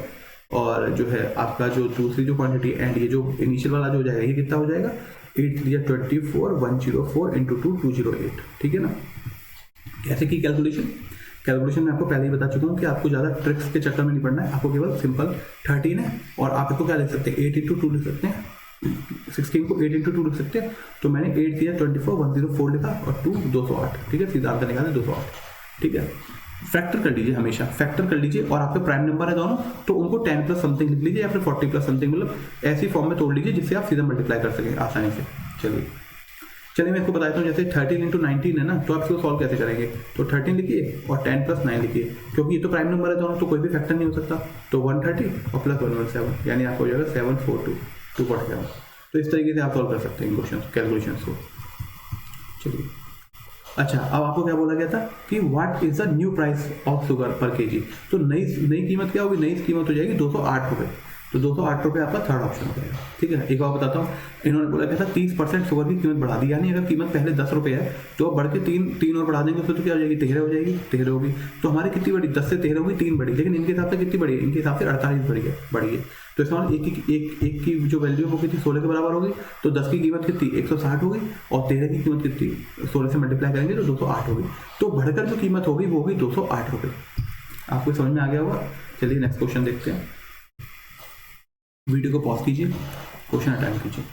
और जो है आपका जो दूसरी जो क्वांटिटी एंड ये जो इनिशियल वाला जो हो जाएगा ये कितना हो जाएगा 8 3 24 104 इंटू 2 208, ठीक है ना। कैसे की कैलकुलेशन मैं आपको पहले ही बता चुका हूँ कि आपको ज़्यादा ट्रिक्स के चक्कर में नहीं पड़ना है, आपको केवल सिंपल 13 है और आप इसको क्या लिख सकते हैं 8 इंटू 2 लिख सकते हैं, 16 को 8 इंटू 2 लिख सकते हैं। तो मैंने 8 दिया 24 104 लिखा और 2 208, ठीक है, सीधा आंसर निकालें 208, ठीक है। फैक्टर कर लीजिए, हमेशा फैक्टर कर लीजिए और आपके प्राइम नंबर है दोनों तो उनको 10 प्लस समथिंग लिख लीजिए या फिर 40 प्लस समथिंग, मतलब ऐसी फॉर्म में तोड़ लीजिए जिससे आप सीधा मल्टीप्लाई कर सकें आसानी से। चलिए मैं इसको बताता हूँ, जैसे 13 इंटू 19 है ना, तो आप इसको सॉल्व कैसे करेंगे, तो 13 लिखिए और 10 प्लस 9 लिखिए, क्योंकि ये तो प्राइम नंबर है दोनों तो कोई भी फैक्टर नहीं हो सकता, तो 130 और प्लस 117 यानी आपको हो जाएगा 742 247। तो इस तरीके से आप सॉल्व कर सकते हैं क्वेश्चन कैलकुलेशन को। चलिए अच्छा, अब आपको क्या बोला गया था कि what is the new price of sugar पर केजी, तो नई कीमत क्या होगी, नई कीमत हो जाएगी 208 रुपये, तो 208 रुपये आपका थर्ड ऑप्शन हो जाएगा, ठीक है। एक बार बताता हूँ, इन्होंने बोला क्या था 30% शुगर की कीमत बढ़ा दी, यानी अगर कीमत पहले 10 रुपये है तो अब बढ़ के तीन और बढ़ा देंगे तो क्या हो जाएगी 13 हो जाएगी, 13 होगी, तो हमारी कितनी बड़ी 10 से 13 होगी 3 बढ़ी, लेकिन इनके हिसाब से कितनी बढ़ी है, इनके हिसाब से 48 बढ़ी है। तो इसका मतलब एक की जो वैल्यू वो कितनी 16 के बराबर होगी, तो 10 की कीमत कितनी 160 होगी और 13 की कीमत कितनी 16 से मल्टीप्लाई करेंगे तो 208 होगी, तो बढ़कर जो कीमत होगी वो होगी 208 रुपये। आपको समझ में आ गया होगा। चलिए नेक्स्ट क्वेश्चन देखते हैं, वीडियो को पॉज कीजिए, क्वेश्चन अटेम्प्ट कीजिए।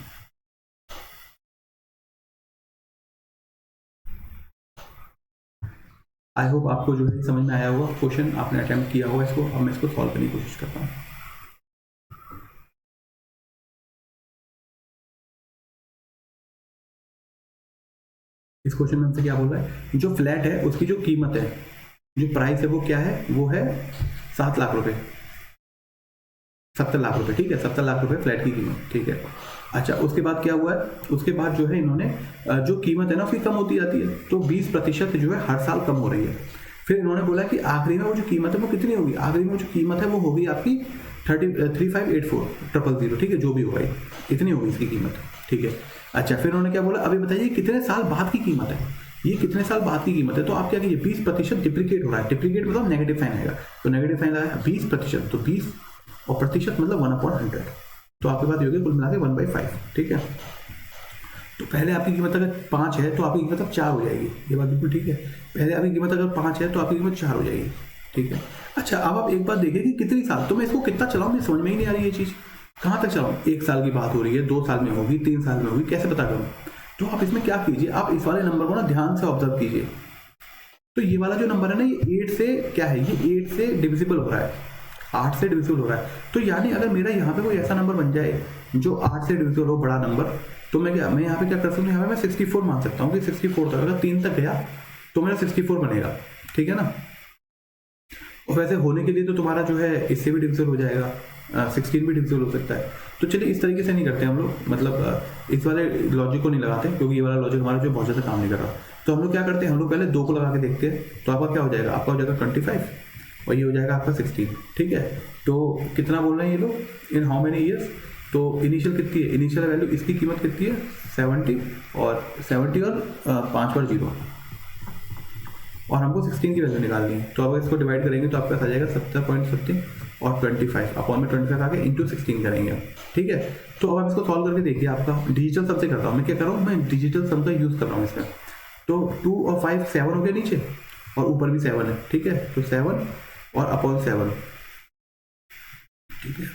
आई होप आपको जो है समझ में आया होगा, क्वेश्चन आपने अटेम्प्ट किया होगा इसको, अब मैं इसको सॉल्व करने की कोशिश करता हूँ। इस क्वेश्चन में हमसे क्या बोल रहा है, जो फ्लैट है उसकी जो कीमत है, जो प्राइस है वो क्या है, वो है 7 लाख रुपए, 70 लाख रुपए, ठीक है, 70 लाख रुपए फ्लैट की कीमत, ठीक है। अच्छा उसके बाद क्या हुआ है, उसके बाद जो है इन्होंने जो कीमत है ना उसकी कम होती जाती है, तो 20% जो है हर साल कम हो रही है। फिर इन्होंने बोला कि आखिरी में वो जो कीमत है वो कितनी होगी, आखिरी में जो कीमत है वो होगी आपकी 3584,000, ठीक है, जो भी होगा इतनी होगी इसकी कीमत, ठीक है। अच्छा फिर उन्होंने क्या बोला, अभी बताइए कितने साल बाद की कीमत है, ये कितने साल बाद की कीमत है, तो आप क्या कीजिए 20% डिप्लीकेट हो रहा है, डिप्लीकेट मतलब नेगेटिव साइन आएगा, तो नेगेटिव साइन आया 20%, तो 20 और प्रतिशत मतलब 1/100, तो आपके पास ये हो गया कुल मिला के 1/5, ठीक है। तो पहले आपकी कीमत अगर 5 है तो आपकी कीमत अब 4 हो जाएगी, ये बात बिल्कुल ठीक है, पहले आपकी कीमत अगर 5 है तो आपकी कीमत 4 हो जाएगी, ठीक है। अच्छा अब आप एक बात देखिए कि कितनी साल, तो मैं इसको कितना चलाऊँ, मुझे समझ में ही नहीं आ रही ये चीज़, कहाँ तक चलाऊँ, 1 साल की बात हो रही है, 2 साल में होगी, 3 साल में होगी, कैसे पता करूँ। तो आप इसमें क्या कीजिए, आप इस वाले नंबर को ना ध्यान से ऑब्जर्व कीजिए, तो ये वाला जो नंबर है ना ये 8 से क्या है, ये 8 से डिविजिबल हो रहा है, 8 से डिविजिबल हो रहा है, तो यानी अगर मेरा यहाँ पे कोई ऐसा नंबर बन जाए जो 8 से डिविजिबल हो, बड़ा नंबर, तो मैं यहाँ पे क्या कर सकता हूँ, यहाँ पे मैं 64 मान सकता हूँ कि 64 तक अगर 3 तक गया तो मेरा 64 बनेगा, ठीक है ना। और वैसे होने के लिए तो तुम्हारा जो है इससे भी डिविजिबल हो जाएगा, 16 भी डिविजिबल हो सकता है। तो चलिए इस तरीके से नहीं करते हम लोग, मतलब इस वाले लॉजिक को नहीं लगाते क्योंकि ये वाला लॉजिक हमारा जो बहुत ज़्यादा काम नहीं कर रहा। तो हम लोग क्या करते हैं, हम लोग पहले 2 को लगा के देखते हैं, तो आपका क्या हो जाएगा, आपका हो जाएगा 25 और ये हो जाएगा आपका 16, ठीक है। तो कितना बोल रहे हैं ये लोग, इन हाउ मेनी ईयर्स, तो इनिशियल कितनी है, इनिशियल वैल्यू इसकी कीमत कितनी है 70 और 5 पर 0 और हमको 16 की वैल्यू निकालनी है। तो अब इसको डिवाइड करेंगे तो आपका आ जाएगा 70.70 और 25 अपॉन में 25 आके इंटू 16 करेंगे, ठीक है। तो अब आप इसको सॉल्व करके देखिए, आपका डिजिटल सम से कर रहा हूँ मैं, क्या कर रहा हूँ मैं, डिजिटल सम का यूज़ कर रहा हूँ इसमें। तो 2 और 5 7 हो गया नीचे और ऊपर भी 7 है, ठीक है, तो 7 और अपॉन 7, ठीक है।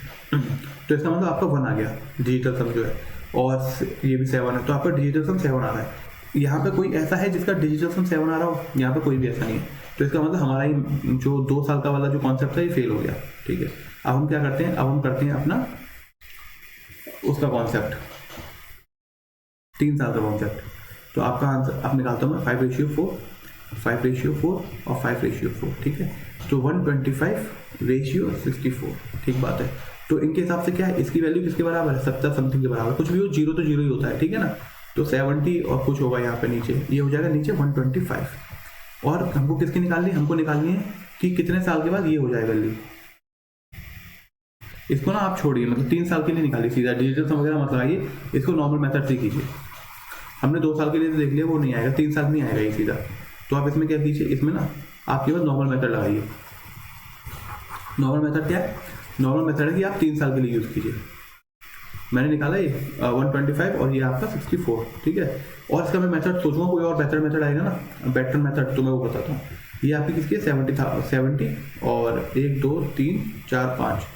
तो इसका मतलब आपका 1 आ गया डिजिटल सम जो है, और ये भी 7 है, तो आपका डिजिटल सम 7 आ रहा है। यहाँ पे कोई ऐसा है जिसका डिजिटल सम 7 आ रहा हो, यहाँ पे कोई भी ऐसा नहीं है, तो इसका मतलब हमारा ही जो 2 साल का वाला जो कॉन्सेप्ट है ये फेल हो गया, ठीक है। अब हम क्या करते हैं, अब हम करते हैं अपना उसका कॉन्सेप्ट 3 साल का कॉन्सेप्ट। तो आपका आंसर आप निकालता हूँ मैं 5:4, 5:4 और 5:4, ठीक है। तो 125:64, ठीक बात है। तो इनके हिसाब से क्या है, इसकी वैल्यू किसके बराबर है, 70 समथिंग के बराबर, कुछ भी हो 0 तो 0 ही होता है, ठीक है ना। तो 70 और कुछ होगा यहाँ पे नीचे, ये हो जाएगा नीचे 125, और हमको किसकी निकालनी है, हमको निकालनी है कि कितने साल के बाद ये हो जाए वैल्यू। इसको ना आप छोड़िए, मतलब 3 साल के लिए निकालिए, सीधा डिजिटल सम वगैरह मत लगाइए, इसको नॉर्मल मेथड से कीजिए। हमने 2 साल के लिए देख लिया, वो नहीं आएगा, 3 साल में आएगा ये सीधा। तो आप इसमें क्या कीजिए, इसमें ना आपके पास नॉर्मल मेथड लगाइए। नॉर्मल मेथड क्या है? नॉर्मल मेथड है कि आप 3 साल के लिए यूज़ कीजिए। मैंने निकाला ये 125 और ये आपका 64, ठीक है। और इसका मैं मेथड सोचूंगा कोई और बेटर मेथड आएगा ना, बेटर मेथड तो मैं वो बताता हूँ। ये आपकी किसकी है? 70 और 1 2 3 4 5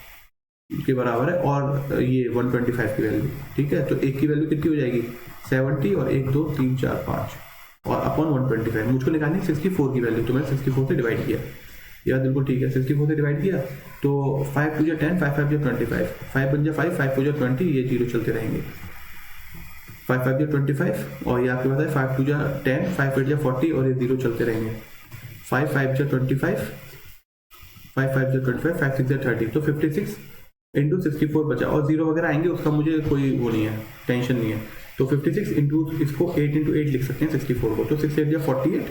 के बराबर है, और ये 125 की वैल्यू, ठीक है। तो एक की वैल्यू कितनी हो जाएगी? 70 और 1 2 3 4 5 और अपॉन 125। मुझको निकालनी है 64 की वैल्यू, तो मैंने 64 से डिवाइड किया। यार बिल्कुल ठीक है, 64 से डिवाइड किया तो 5 2 10, 5 5 25, 5 बन जा 5, 5 4 20, ये जीरो चलते रहेंगे। 5 5 25 और ये आपके पास है 5 2 10, 5 8 40 और ये जीरो चलते रहेंगे। 5 5 25, 5 5 25, 5 6 30, तो 56 इंटू 64 बचा, और जीरो वगैरह आएंगे उसका मुझे कोई वो नहीं है, टेंशन नहीं है। तो 56 इंटू इसको 8 इंटू 8 लिख सकते हैं 64 को, तो 6 8 48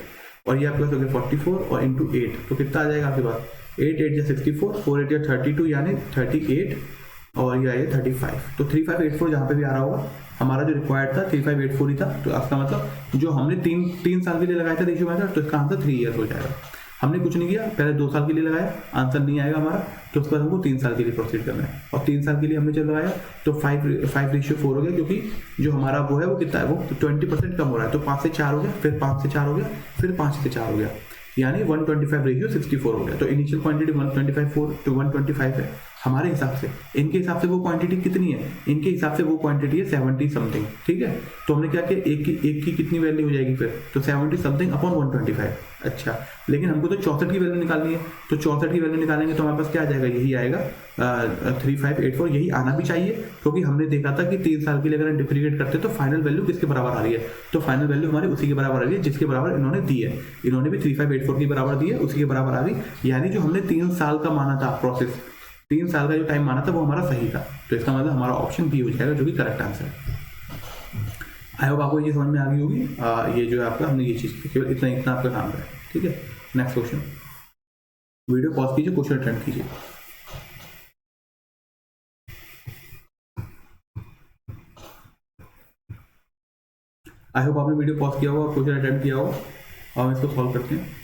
और ये आपके पास हो गया 44 और इंटू 8, तो कितना आ जाएगा आपके पास? 8 8 64, 4 8 32 यानी 38 और ये आया 35। तो 3584 जहाँ पे भी आ रहा होगा, हमारा जो रिक्वायर्ड था 3584 ही था। तो इसका मतलब जो हमने तीन साल के लिए लगाया था रेशियो मेथड, तो इसका आंसर 3 ईयर्स हो जाएगा। हमने कुछ नहीं किया, पहले 2 साल के लिए लगाया, आंसर नहीं आएगा हमारा, तो उसके बाद हमको 3 साल के लिए प्रोसीड करना है। और 3 साल के लिए हमने चल लगाया तो 5:4 हो गया, क्योंकि जो हमारा वो है वो कितना है, वो 20% कम हो रहा है। तो 5 से 4 हो गया, फिर 5 से 4 हो गया, फिर 5 से 4 हो गया, यानी 125:64 हो गया। तो इनिशियल क्वांटिटी 125 है हमारे हिसाब से। इनके हिसाब से वो क्वांटिटी कितनी है? इनके हिसाब से वो क्वांटिटी है 70 समथिंग, ठीक है। तो हमने क्या किया, एक की कितनी वैल्यू हो जाएगी फिर? तो 70 समथिंग अपॉन 125। अच्छा, लेकिन हमको तो 64 की वैल्यू निकालनी है, तो 64 की वैल्यू निकालेंगे तो हमारे पास क्या आ जाएगा? यही आएगा 3584। यही आना भी चाहिए, क्योंकि हमने देखा था कि 3 साल के लिए अगर हम डिफरेंशिएट करते हैं तो फाइनल वैल्यू किसके बराबर आ रही है? तो फाइनल वैल्यू हमारी उसी के बराबर आ रही है जिसके बराबर इन्होंने दी है। इन्होंने भी 3584 के बराबर दी है, उसी के बराबर आ रही, यानी जो हमने 3 साल का माना था प्रोसेस, 3 साल का जो टाइम माना था वो हमारा सही था। तो इसका मतलब हमारा ऑप्शन बी हो जाएगा, जो कि करेक्ट आंसर है। आई होप आपको ये समझ में आ गई होगी। ये जो है आपका, हमने ये चीज़ केवल इतना आपका काम है, ठीक है। नेक्स्ट क्वेश्चन, वीडियो पॉज कीजिए, क्वेश्चन अटेम्प्ट कीजिए। आई होप आपने वीडियो पॉज किया होगा और क्वेश्चन अटेम्प्ट किया होगा, और हम इसको सॉल्व करते हैं।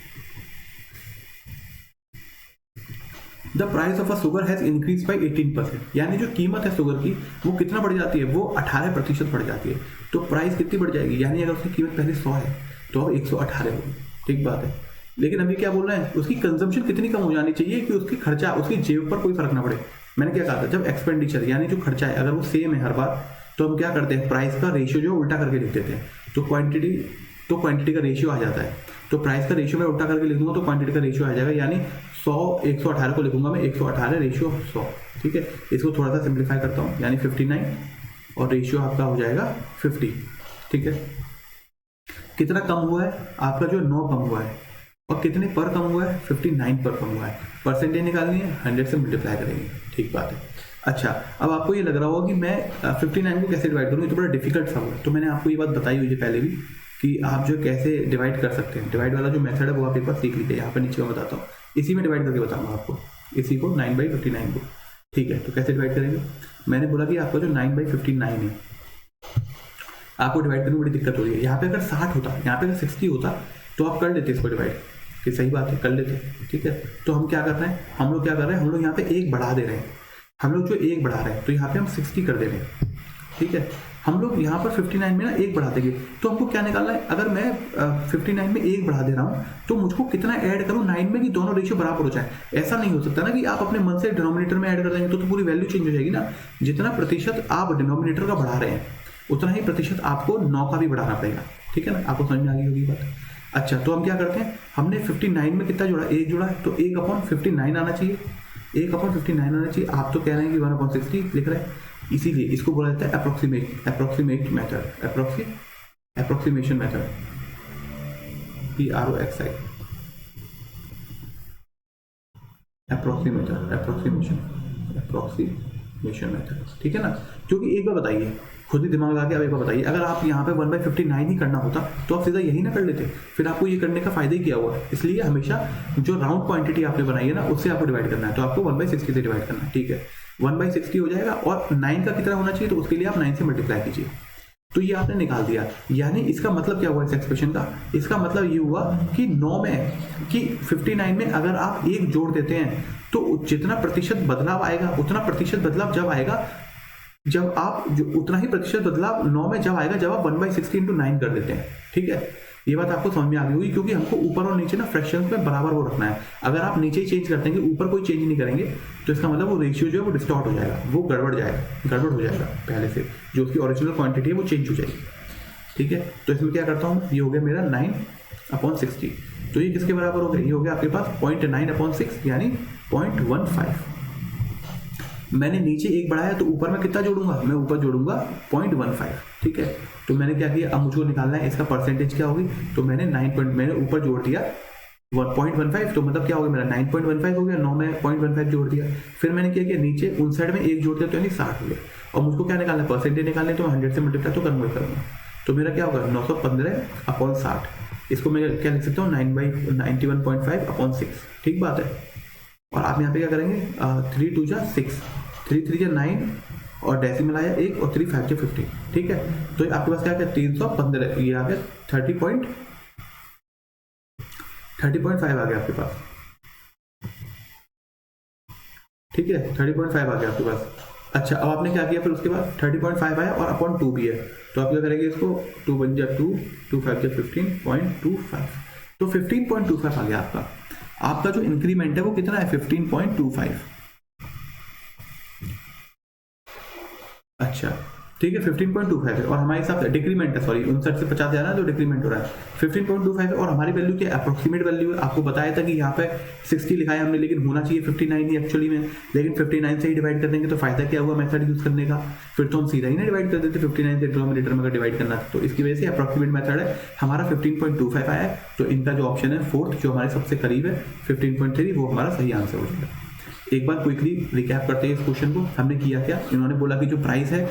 The price of a sugar has increase by 18%, यानी जो कीमत है शुगर की वो कितना बढ़ जाती है? वो 18% बढ़ जाती है। तो प्राइस कितनी बढ़ जाएगी? यानी अगर उसकी कीमत पहले 100 है तो अब 118 होगी, ठीक बात है। लेकिन अभी क्या बोल रहे हैं, उसकी कंजम्पशन कितनी कम हो जानी चाहिए कि उसकी खर्चा, उसकी जेब पर कोई फर्क ना पड़े। मैंने क्या कहा था, जब एक्सपेंडिचर यानी जो खर्चा है अगर वो सेम है हर बार, तो हम क्या करते हैं, प्राइस का रेशियो जो उल्टा करके लिख देते हैं। तो क्वांटिटी का रेशियो आ जाता है। तो प्राइस का रेशियो मैं उल्टा करके लिख दूंगा तो क्वांटिटी का रेशियो आ जाएगा, यानी 118 को लिखूंगा मैं 118 रेशियो 100, ठीक है। इसको थोड़ा सा सिंप्लीफाई करता हूँ, यानी 59 और रेशियो आपका हो जाएगा 50, ठीक है। कितना कम हुआ है आपका? जो 9 कम हुआ है। और कितने पर कम हुआ है? 59 पर कम हुआ है। परसेंटेज निकालनी है, 100 से मल्टीप्लाई करेंगे, ठीक बात है। अच्छा, अब आपको ये लग रहा होगा कि मैं 59 को कैसे डिवाइड करूँ, ये तो बड़ा डिफिकल्ट सा हुआ। तो मैंने आपको ये बात बताई हुई है पहले भी कि आप जो कैसे डिवाइड कर सकते हैं। डिवाइड वाला जो मेथड है वो आप एक बार सीख लीजिए, यहाँ पर नीचे मैं बताता हूँ, इसी में डिवाइड करके बताऊंगा आपको, इसी को 9/59 को, ठीक है। तो कैसे डिवाइड करेंगे? मैंने बोला कि आपका जो 9/59 है, आपको डिवाइड करने में बड़ी दिक्कत हो रही है। यहाँ पे अगर 60 होता, यहाँ पे अगर 60 होता तो आप कर लेते इसको डिवाइड, कि सही बात है, कर लेते, ठीक है। तो हम क्या कर रहे हैं, हम लोग यहाँ पे 1 बढ़ा दे रहे हैं। हम लोग जो 1 बढ़ा रहे हैं तो यहाँ पे हम 60 कर दे रहे हैं, ठीक है। हम लोग यहाँ पर 59 में ना 1 बढ़ा देंगे, तो हमको क्या निकालना है? अगर मैं 59 में 1 बढ़ा दे रहा हूँ तो मुझको कितना ऐड करूँ 9 में कि दोनों रेशियो बराबर हो जाए। ऐसा नहीं हो सकता ना कि आप अपने मन से डिनोमिनेटर में ऐड कर देंगे, तो पूरी वैल्यू चेंज हो जाएगी ना। जितना प्रतिशत आप डिनोमिनेटर का बढ़ा रहे हैं उतना ही प्रतिशत आपको 9 का भी बढ़ाना पड़ेगा, ठीक है ना। आपको समझ में आ गई होगी बात। अच्छा, तो हम क्या करते हैं, हमने 59 में कितना जोड़ा? 1 जोड़ा है, तो 1/59 आना चाहिए, 1/59 आना चाहिए। आप तो कह रहे हैं कि 1/60 लिख रहे हैं, इसीलिए इसको बोला जाता है approximate method, approximation method, PROXI, approximation method, ठीक है ना। क्योंकि एक बार बताइए, खुद ही दिमाग लगा के आप एक बार बताइए, अगर आप यहाँ पे 1/59 ही करना होता तो आप सीधा यही ना कर लेते, फिर आपको ये करने का फायदा ही क्या हुआ। इसलिए हमेशा जो राउंड क्वांटिटी आपने बनाई है ना उससे आपको डिवाइड करना है, तो आपको 1/60 से डिवाइड करना है, ठीक है। 1/60 हो जाएगा, और 9 का कितना होना चाहिए, तो उसके लिए आप 9 से मल्टीप्लाई कीजिए। तो ये आपने निकाल दिया। यानी इसका मतलब क्या हुआ इस एक्सप्रेशन का, इसका मतलब ये हुआ कि 9 में कि 59 में अगर आप 1 जोड़ देते हैं तो जितना प्रतिशत बदलाव आएगा, उतना प्रतिशत बदलाव जब आएगा जब आप जो उतना ही प्रतिशत बदलाव 9 में जब आएगा जब आप 1/60 इंटू 9 कर देते हैं। ठीक है, ये बात आपको समझ में आ गई होगी, क्योंकि हमको ऊपर और नीचे ना फ्रैक्शंस में बराबर वो रखना है। अगर आप नीचे ही चेंज करते हैं कि ऊपर कोई चेंज नहीं करेंगे तो इसका मतलब वो रेशियो जो है वो डिस्टॉर्ट हो जाएगा, वो गड़बड़ हो जाएगा पहले से, जो उसकी ओरिजिनल क्वांटिटी है वो चेंज हो जाएगी। ठीक है, तो इसमें क्या करता हूँ, ये हो गया मेरा 9/60, तो ये किसके बराबर हो गया, ये हो गया आपके पास 0.9/6 यानी 0.15। मैंने नीचे 1 बढ़ाया तो ऊपर मैं कितना जोड़ूंगा, मैं ऊपर जोड़ूंगा 0.15। ठीक है, तो मैंने क्या किया, अब मुझको निकालना है इसका परसेंटेज क्या होगी, तो मैंने मैंने ऊपर जोड़ दिया 1.15, तो मतलब क्या हो गया मेरा 9.15 हो गया, 9 में 0.15 जोड़ दिया। फिर मैंने क्या किया, नीचे उन साइड में 1 जोड़ दिया तो यानी 60 हो गया। और मुझको क्या निकालना है, परसेंटेज निकालने, तो मैं 100 से मल्टीप्लाई तो करूँगा, तो मेरा क्या होगा 915/60। इसको मैं क्या लिख सकता हूँ 9/91.5/6। ठीक बात है। और आप यहाँ पे क्या करेंगे, 3 2 जा 6, 3 3 जा 9 और डेसिमल आया 1 और 3 5 जा 15। ठीक है, तो आपके पास क्या क्या 315, ये आ गया 30.5 आ गया आपके पास। ठीक है, 30.5 आ गया आपके पास। अच्छा, अब आपने क्या किया, फिर उसके बाद 30.5 आया और अपॉन 2 भी है, तो आप क्या करेंगे इसको 2 1 जा 2, 2 5 जा 15.25, तो 15.25 आ गया आपका। आपका जो इंक्रीमेंट है वो कितना है 15.25। अच्छा ठीक है, 15.25 है और हमारे हिसाब से डिक्रीमेंट है, सॉरी 59 से 50 जा रहा है तो डिक्रीमेंट हो रहा है, 15.25 है। और हमारी वैल्यू क्या अप्रोक्सीमेट वैल्यू है, आपको बताया था कि यहाँ पे 60 लिखा है हमने, लेकिन होना चाहिए 59 ही एक्चुअली में, लेकिन 59 से ही डिवाइड कर देंगे तो फायदा क्या हुआ मेथड यूज करने का, फिर तो हम सीधा ही ना डिवाइड कर देते 59 से डिनोमिनेटर में अगर डिवाइड करना, तो इसकी वजह से अप्रोक्सीमेट मेथड है हमारा 15.25 आया है। तो इनका जो ऑप्शन है फोर्थ जो हमारे सबसे करीब है 15.3, वो हमारा सही आंसर हो जाएगा। एक बार क्विकली रिकैप करते हैं इस क्वेश्चन को, हमने किया क्या, इन्होंने बोला कि जो प्राइस है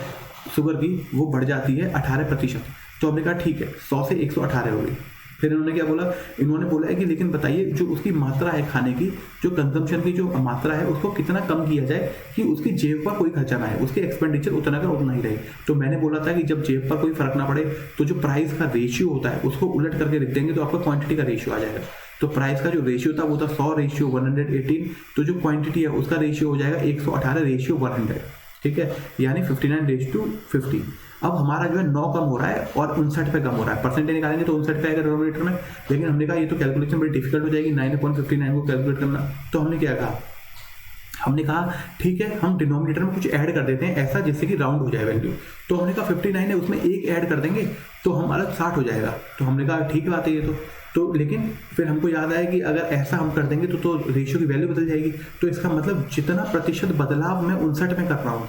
शुगर की वो बढ़ जाती है 18%, तो हमने कहा ठीक है 100 से 118 हो गई। फिर इन्होंने क्या बोला, इन्होंने बोला है कि लेकिन बताइए जो उसकी मात्रा है खाने की, जो कंजम्पशन की जो मात्रा है उसको कितना कम किया जाए कि उसकी जेब पर कोई खर्चा ना आए, उसके एक्सपेंडिचर उतना का उतना ही रहे। तो मैंने बोला था कि जब जेब पर कोई फर्क ना पड़े तो जो प्राइस का रेशियो होता है उसको उलट करके लिख देंगे तो आपका क्वांटिटी का रेशियो आ जाएगा। तो प्राइस का जो रेशियो था वो था 100/118, तो जो क्वांटिटी है उसका रेशियो हो जाएगा 118/100। ठीक है, यानी 59:50। अब हमारा जो है 9 कम हो रहा है और 59 पे कम हो रहा है, परसेंटेज निकालेंगे तो 59 पे आएगा डिनोमिनेटर में, लेकिन हमने कहा ये तो कैलकुलेशन बड़ी डिफिकल्ट हो जाएगी 9/59 को कैलकुलेट करना। तो हमने क्या कहा, हमने कहा ठीक है हम डिनोमिनेटर में कुछ ऐड कर देते हैं ऐसा जिससे कि राउंड हो जाए वैल्यू। तो हमने कहा 59 है उसमें 1 ऐड कर देंगे तो हमारा 60 हो जाएगा। तो हमने कहा ठीक बात है ये तो लेकिन फिर हमको याद आया कि अगर ऐसा हम कर देंगे तो रेशियो की वैल्यू बदल जाएगी। तो इसका मतलब जितना प्रतिशत बदलाव मैं 59 में कर रहा हूँ,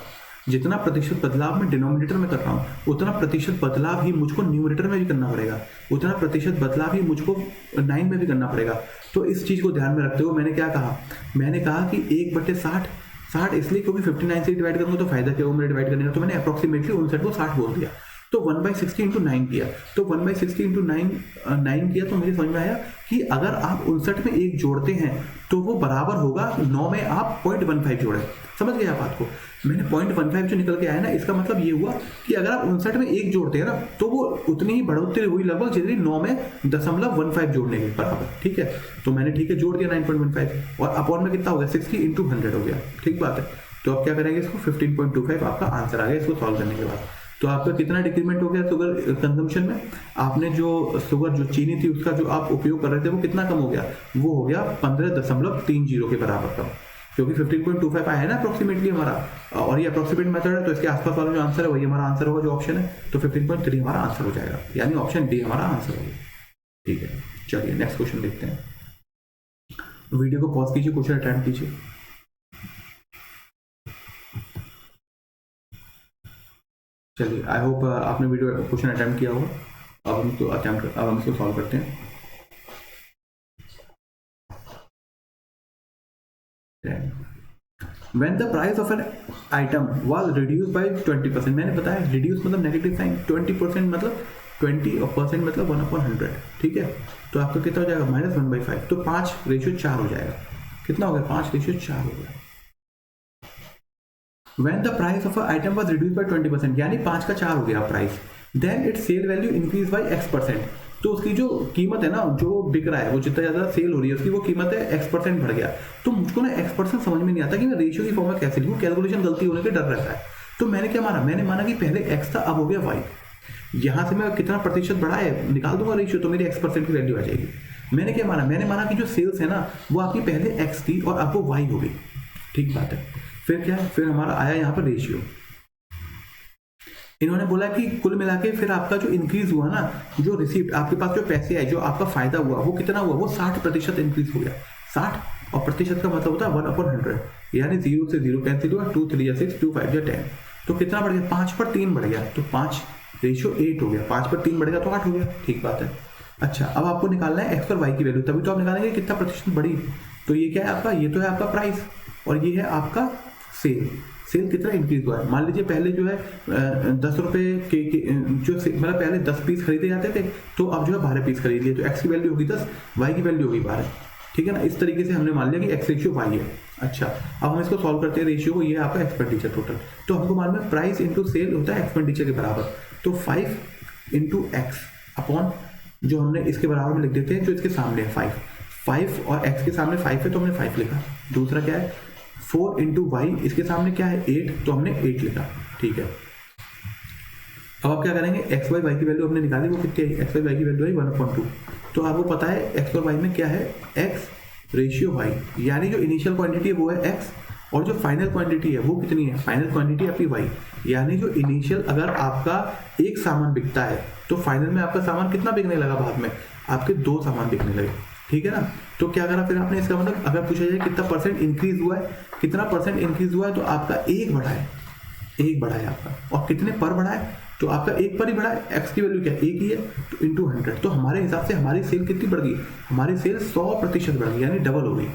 जितना प्रतिशत बदलाव मैं डिनोमिनेटर में कर रहा हूँ, उतना प्रतिशत बदलाव ही मुझको न्यूमरेटर में भी करना पड़ेगा, उतना प्रतिशत बदलाव ही मुझको 9 में भी करना पड़ेगा। तो इस चीज़ को ध्यान में रखते हुए मैंने क्या कहा, मैंने कहा कि 1/60 इसलिए क्योंकि 59 से डिवाइड करूँगा तो फायदा क्या होगा मेरे डिवाइड करने का, तो मैंने अप्रॉक्सीमेटली 59 को 60 बोल दिया। तो 1/60 इंटू 9 किया, तो 1/60 इंटू 9 किया, तो मुझे समझ में आया कि अगर आप 59 में 1 जोड़ते हैं तो वो बराबर होगा 9 में आप 0.15 जोड़े। समझ गए आप बात को, मैंने 0.15 जो निकल के आया ना, इसका मतलब ये हुआ कि अगर आप 59 में 1 जोड़ते हैं ना तो वो उतनी ही बढ़ोतरी हुई लगभग जितनी 9 में 0.15 जोड़ने के बराबर। ठीक है, तो मैंने ठीक है जोड़ दिया 9.15 और अपॉन में कितना हो गया 60 इंटू 100 हो गया। ठीक बात है, तो आप क्या करेंगे इसको 15.25 आपका आंसर आ गया इसको सॉल्व करने के बाद। तो आपका कितना डिक्रीमेंट हो गया शुगर कंजम्पशन में, आपने जो शुगर जो चीनी थी उसका जो आप उपयोग कर रहे थे वो कितना कम हो गया, वो हो गया 15.30 के बराबर कम, क्योंकि 15.25 आया है ना अप्रोक्सीमेटली हमारा, और ये अप्रोक्सीमेट मेथड है तो इसके आसपास वाला जो आंसर है वही हमारा आंसर होगा जो ऑप्शन है, तो 15.3 हमारा आंसर हो जाएगा, यानी ऑप्शन डी हमारा आंसर होगा। ठीक है, चलिए नेक्स्ट क्वेश्चन देखते हैं। वीडियो को पॉज कीजिए, क्वेश्चन अटेम्प्ट कीजिए। चलिए आई होप आपने वीडियो क्वेश्चन अटेम्प्ट किया होगा। अब हम इसको सॉल्व करते हैं। When the price of an item was reduced by 20%, मैंने बताया reduce मतलब नेगेटिव साइन, 20% मतलब 20% मतलब 1/100। ठीक है, तो आपका कितना हो जाएगा -1/5, तो 5:4 हो जाएगा। कितना हो गया 5:4 हो गया। When the price of an item was reduced by 20%, यानी 5 का 4 हो गया price, then its sale value increase by x%। तो उसकी जो कीमत है ना, जो बिक रहा है, वो जितना ज़्यादा सेल हो रही है उसकी वो कीमत है x% बढ़ गया। तो मुझको ना x% समझ में नहीं आता कि मैं रेशियो की फॉर्म में कैसे लिखूँ, कैलकुलेशन गलती होने का डर रहता है। तो मैंने क्या माना, मैंने माना कि पहले x था, अब हो गया y। यहाँ से मैं कितना प्रतिशत बढ़ा है निकाल दूंगा रेशियो, तो मेरी x% की वैल्यू आ जाएगी। मैंने क्या माना, मैंने माना कि जो सेल्स है ना वो आपकी पहले x थी और अब वो y हो गई। ठीक बात है। फिर क्या है, फिर हमारा आया यहाँ पर रेशियो। इन्होंने बोला कि कुल मिला के फिर आपका जो इंक्रीज हुआ ना, जो रिसीप्ट आपके पास जो पैसे आए, जो आपका फायदा हुआ, वो कितना हुआ, वो 60% इंक्रीज हो गया। 60 और प्रतिशत का मतलब होता है 1/100, यानी 0 से 0 कैंसिल हुआ, 2 3 या 6, 2 5 या 10। तो कितना बढ़ गया, 5 पर 3 बढ़ गया, तो 5 रेशियो 8 हो गया। 5 पर 3 बढ़ गया तो 8 हो गया। ठीक बात है। अच्छा, अब आपको निकालना है एक्स और वाई की वैल्यू, तभी तो आप निकालेंगे कितना प्रतिशत बढ़ी। तो ये क्या है आपका, ये तो है आपका प्राइस और ये है आपका सेल। सेल कितना इंक्रीज हुआ है। मान लीजिए पहले जो है 10 रुपये के जो मतलब पहले 10 पीस खरीदे जाते थे, तो अब जो है 12 पीस खरीद लिए, तो एक्स की वैल्यू होगी 10, वाई की वैल्यू होगी 12। ठीक है ना, इस तरीके से हमने मान लिया कि एक्स रेशियो वाई है। अच्छा, अब हम इसको सॉल्व करते हैं रेशियो को, ये है आपका एक्सपेंडिचर टोटल। तो हमको मालूम है प्राइस इंटू सेल होता है एक्सपेंडिचर के बराबर। तो 5 इंटू एक्स अपॉन जो हमने इसके बराबर में लिख देते हैं, जो इसके सामने है 5 और x के सामने 5 है तो हमने 5 लिखा। दूसरा क्या है 4 इंटू वाई, इसके सामने क्या है 8, तो हमने 8 लिखा। ठीक है, अब आप क्या करेंगे, एक्स वाई वाई की वैल्यू हमने निकाली, वो कितनी आई, एक्स वाई वाई की वैल्यू आई 1/2। तो आपको पता है एक्स और वाई में क्या है, एक्स रेशियो वाई, यानी जो इनिशियल क्वांटिटी है वो है एक्स और जो फाइनल क्वांटिटी है वो कितनी है, फाइनल क्वांटिटी आपकी वाई। यानी जो इनिशियल अगर आपका एक सामान बिकता है तो फाइनल में आपका सामान कितना बिकने लगा, बाद में आपके 2 सामान बिकने लगे। ठीक है ना, तो क्या करा फिर आपने, इसका मतलब अगर पूछा जाए कितना परसेंट इंक्रीज हुआ है, कितना परसेंट इंक्रीज हुआ है, तो आपका 1 बढ़ा है, 1 बढ़ा है आपका। और कितने पर बढ़ा है, तो आपका 1 पर ही बढ़ा है। एक्स की वैल्यू क्या है, 1 ही है, तो इंटू 100। तो हमारे हिसाब से हमारी सेल कितनी बढ़ गई, हमारी सेल 100% बढ़ गई, यानी डबल हो गई।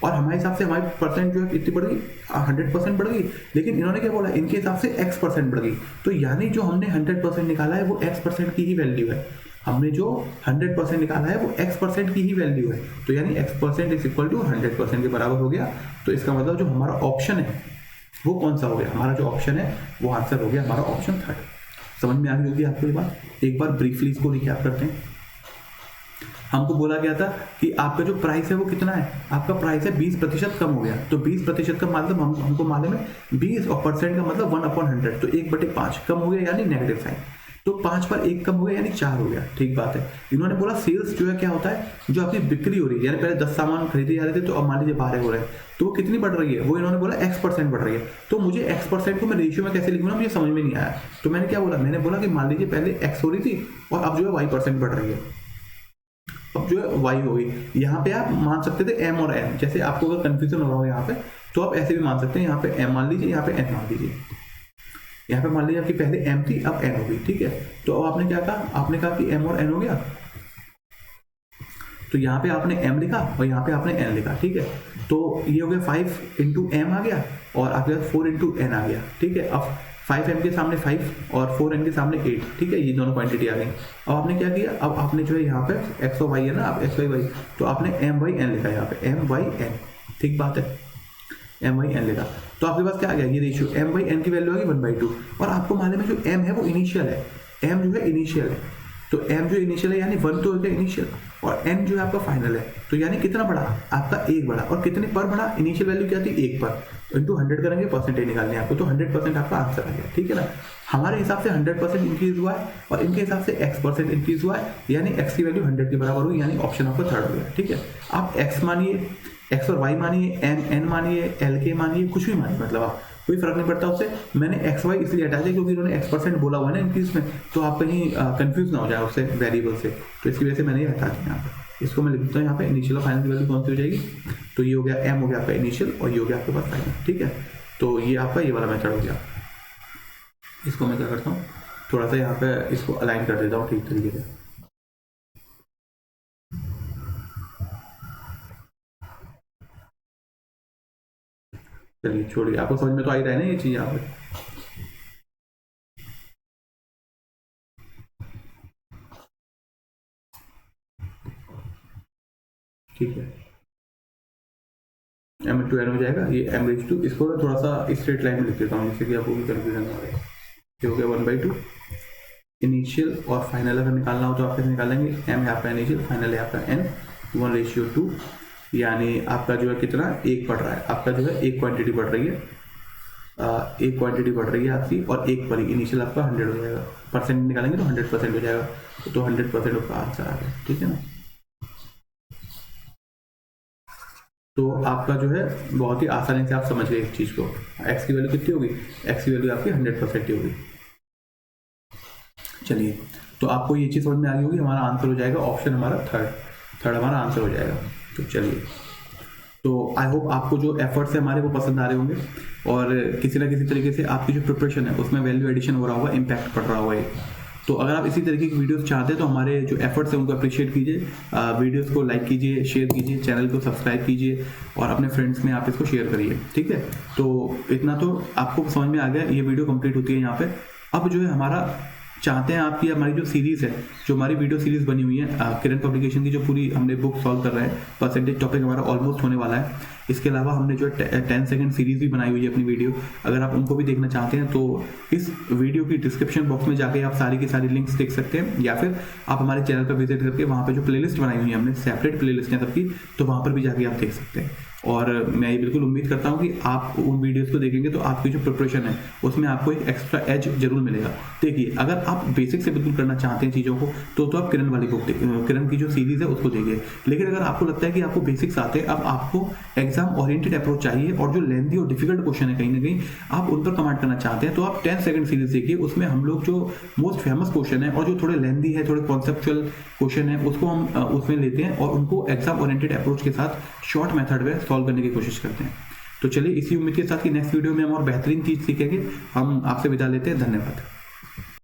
और हमारे हिसाब से हमारी परसेंट जो है कितनी बढ़ गई, 100% बढ़ गई। लेकिन इन्होंने क्या बोला, इनके हिसाब से x% बढ़ गई। तो यानी जो हमने 100% निकाला है वो x% की ही वैल्यू है। हमने जो 100% निकाला है वो x% की ही वैल्यू है। तो यानी x% इज इक्वल टू 100% के बराबर हो गया। तो इसका मतलब जो हमारा ऑप्शन है वो कौन सा हो गया, हमारा जो ऑप्शन है वो आंसर हो गया हमारा ऑप्शन 3। समझ में आ गई होगी आपको ये बात। एक बार ब्रीफली इसको रिकैप करते हैं। हमको बोला गया था कि आपका जो प्राइस है वो कितना है, आपका प्राइस है 20% कम हो गया। तो 20% का मतलब हमको मालूम है 20 और परसेंट का मतलब 1/100, तो 1/5 कम हो गया, यानी नेगेटिव साइन। तो 5 पर 1 कम हो गया, यानी 4 हो गया। ठीक बात है। इन्होंने बोला सेल्स जो है क्या होता है, जो आपकी बिक्री हो रही है, यानी पहले 10 सामान खरीदे जा रहे थे तो अब मान लीजिए 12 हो रहे हैं, तो वो कितनी बढ़ रही है, वो इन्होंने बोला x% बढ़ रही है। तो मुझे x% को मैं रेशियो में कैसे लिखूंगा, मुझे समझ में नहीं आया। तो मैंने क्या बोला, मैंने बोला कि मान लीजिए पहले x हो रही थी और अब जो है y% बढ़ रही है, अब जो है y हो गई। यहाँ पे आप मान सकते थे m और n, जैसे आपको अगर कंफ्यूजन हो रहा हो यहाँ पे, तो आप ऐसे भी मान सकते हैं। यहाँ पे m मान लीजिए, यहाँ पे n मान लीजिए। यहाँ पे मान लीजिए आपकी पहले m थी, अब n हो गई। ठीक है, तो अब आपने क्या कहा, आपने कहा कि m और n हो गया, तो यहाँ पे आपने m लिखा और यहाँ पे आपने n लिखा। ठीक है, तो ये हो गया 5 इंटू m आ गया और आपके पास 4 इंटू n आ गया। ठीक है, अब 5m के सामने 5 और 4n के सामने 8। ठीक है, ये दोनों क्वांटिटी आ गई। अब आपने क्या किया, अब आपने जो है यहाँ पे x और y है ना, अब x y y, तो आपने m y n लिखा यहाँ पे, m y n। ठीक बात है, m y n लिखा। तो आपके पास क्या आ गया, ये रेशियो m by n की वैल्यू आ गई 1/2। और आपको मालूम है जो m है वो इनिशियल है, m जो है इनिशियल है। तो m जो इनिशियल है यानी 1 तो हो गया इनिशियल, और n जो है आपका फाइनल है। तो यानी कितना बढ़ा, आपका 1 बढ़ा। और कितने पर बढ़ा, इनिशियल वैल्यू क्या थी 1 पर, इंटू 100 करेंगे, परसेंटेज निकालने आपको, तो 100% आपका आंसर आ गया। ठीक है ना, हमारे हिसाब से 100% इंक्रीज हुआ है और इनके हिसाब से x% इंक्रीज हुआ है, यानी x की वैल्यू 100 के बराबर हुई, यानी ऑप्शन आपका 3rd हो गया। ठीक है, आप x मानिए, x और y मानिए, n मानिए, LK मानिए, कुछ भी मानिए, मतलब आप कोई फर्क नहीं पड़ता उससे। मैंने एक्स वाई इसलिए हटा दिया क्योंकि इन्होंने x% बोला हुआ है ना इंक्रीज में, तो आप कहीं कंफ्यूज ना हो जाए उससे वेरिएबल से, तो इसकी वजह से मैंने ये हटा दिया। यहाँ पे इसको मैं लिख देता हूँ, यहाँ पे इनिशियल और फाइनल की वैल्यू कौन सी हो जाएगी, तो ये हो गया m हो गया आपका इनिशियल और ये हो गया आपके पास फाइनल। ठीक है, तो ये आपका ये वाला मेथड हो गया। इसको मैं क्या करता हूँ, थोड़ा सा यहाँ पे इसको अलाइन कर देता हूँ ठीक तरीके से। चलिए छोड़िए, आपको समझ में तो आ ही रहा है ना ये चीज़ यहाँ पे। ठीक है, m इंटू n हो जाएगा, ये m रेज टू, इसको ना थोड़ा सा स्ट्रेट लाइन में लिख देता हूँ जिससे कि आपको भी कन्फ्यूजन हो रहा है। ये हो गया 1/2 इनिशियल और फाइनल अगर निकालना हो तो आप कैसे निकालेंगे, m है आपका इनिशियल, फाइनल है आपका n, 1:2, यानी आपका जो है कितना, 1 बढ़ रहा है, आपका जो है एक क्वांटिटी बढ़ रही है, एक क्वांटिटी बढ़ रही है आपकी, और एक पर इनिशियल आपका 100 हो जाएगा, परसेंट निकालेंगे तो 100% हो जाएगा, तो 100% आपका आंसर आ गया, ठीक है ना। तो आपका जो है बहुत ही आसानी से आप समझ गए इस चीज़ को। x की वैल्यू कितनी होगी, x की वैल्यू आपकी 100% ही होगी। चलिए, तो आपको ये चीज़ समझ में आ गई होगी, हमारा आंसर हो जाएगा ऑप्शन हमारा थर्ड हमारा आंसर हो जाएगा। तो चलिए, तो आई होप आपको जो एफर्ट्स है हमारे वो पसंद आ रहे होंगे, और किसी ना किसी तरीके से आपकी जो प्रिपरेशन है उसमें वैल्यू एडिशन हो रहा होगा, इम्पैक्ट पड़ रहा होगा। तो अगर आप इसी तरीके की वीडियोस चाहते हैं तो हमारे जो एफर्ट्स हैं उनको अप्रिशिएट कीजिए, वीडियोस को लाइक कीजिए, शेयर कीजिए, चैनल को सब्सक्राइब कीजिए, और अपने फ्रेंड्स में आप इसको शेयर करिए, ठीक है। तो इतना तो आपको समझ में आ गया, ये वीडियो कंप्लीट होती है यहाँ पे। अब जो है हमारा चाहते हैं आपकी हमारी जो सीरीज़ है, जो हमारी वीडियो सीरीज़ बनी हुई है किरण पब्लिकेशन की, जो पूरी हमने बुक सॉल्व कर रहे हैं, परसेंटेज टॉपिक हमारा ऑलमोस्ट होने वाला है। इसके अलावा हमने जो 10 सेकंड सीरीज़ भी बनाई हुई है अपनी वीडियो, अगर आप उनको भी देखना चाहते हैं तो इस वीडियो की डिस्क्रिप्शन बॉक्स में जाके आप सारी की सारी लिंक्स देख सकते हैं, या फिर आप हमारे चैनल पर विजिट करके वहाँ पर जो प्लेलिस्ट बनाई हुई है हमने, सेपरेट प्लेलिस्ट है सबकी, तो वहाँ पर भी जाके आप देख सकते हैं। और मैं ये बिल्कुल उम्मीद करता हूँ कि आप उन वीडियोस को देखेंगे तो आपकी जो प्रिपरेशन है उसमें आपको एक एक्स्ट्रा एज जरूर मिलेगा। देखिए, अगर आप बेसिक से बिल्कुल करना चाहते हैं चीज़ों को तो आप किरण वाली बुक, किरण की जो सीरीज़ है उसको देखिए। लेकिन अगर आपको लगता है कि आपको बेसिक्स आते हैं, अब आपको एग्जाम ओरिएंटेड अप्रोच चाहिए, और जो लेंथी और डिफिकल्ट क्वेश्चन है कहीं ना कहीं आप उन पर कमांड करना चाहते हैं, तो आप 10 सेकंड सीरीज देखिए। उसमें हम लोग जो मोस्ट फेमस क्वेश्चन है और जो थोड़े लेंथी है, थोड़े कॉन्सेप्चुअल क्वेश्चन है, उसको हम उसमें लेते हैं और उनको एग्जाम ओरिएंटेड अप्रोच के साथ शॉर्ट मेथड में सॉल्व करने की कोशिश करते हैं। तो चलिए, इसी उम्मीद के साथ कि नेक्स्ट वीडियो में हम और बेहतरीन चीज़ सीखेंगे। हम आपसे विदा लेते हैं, धन्यवाद।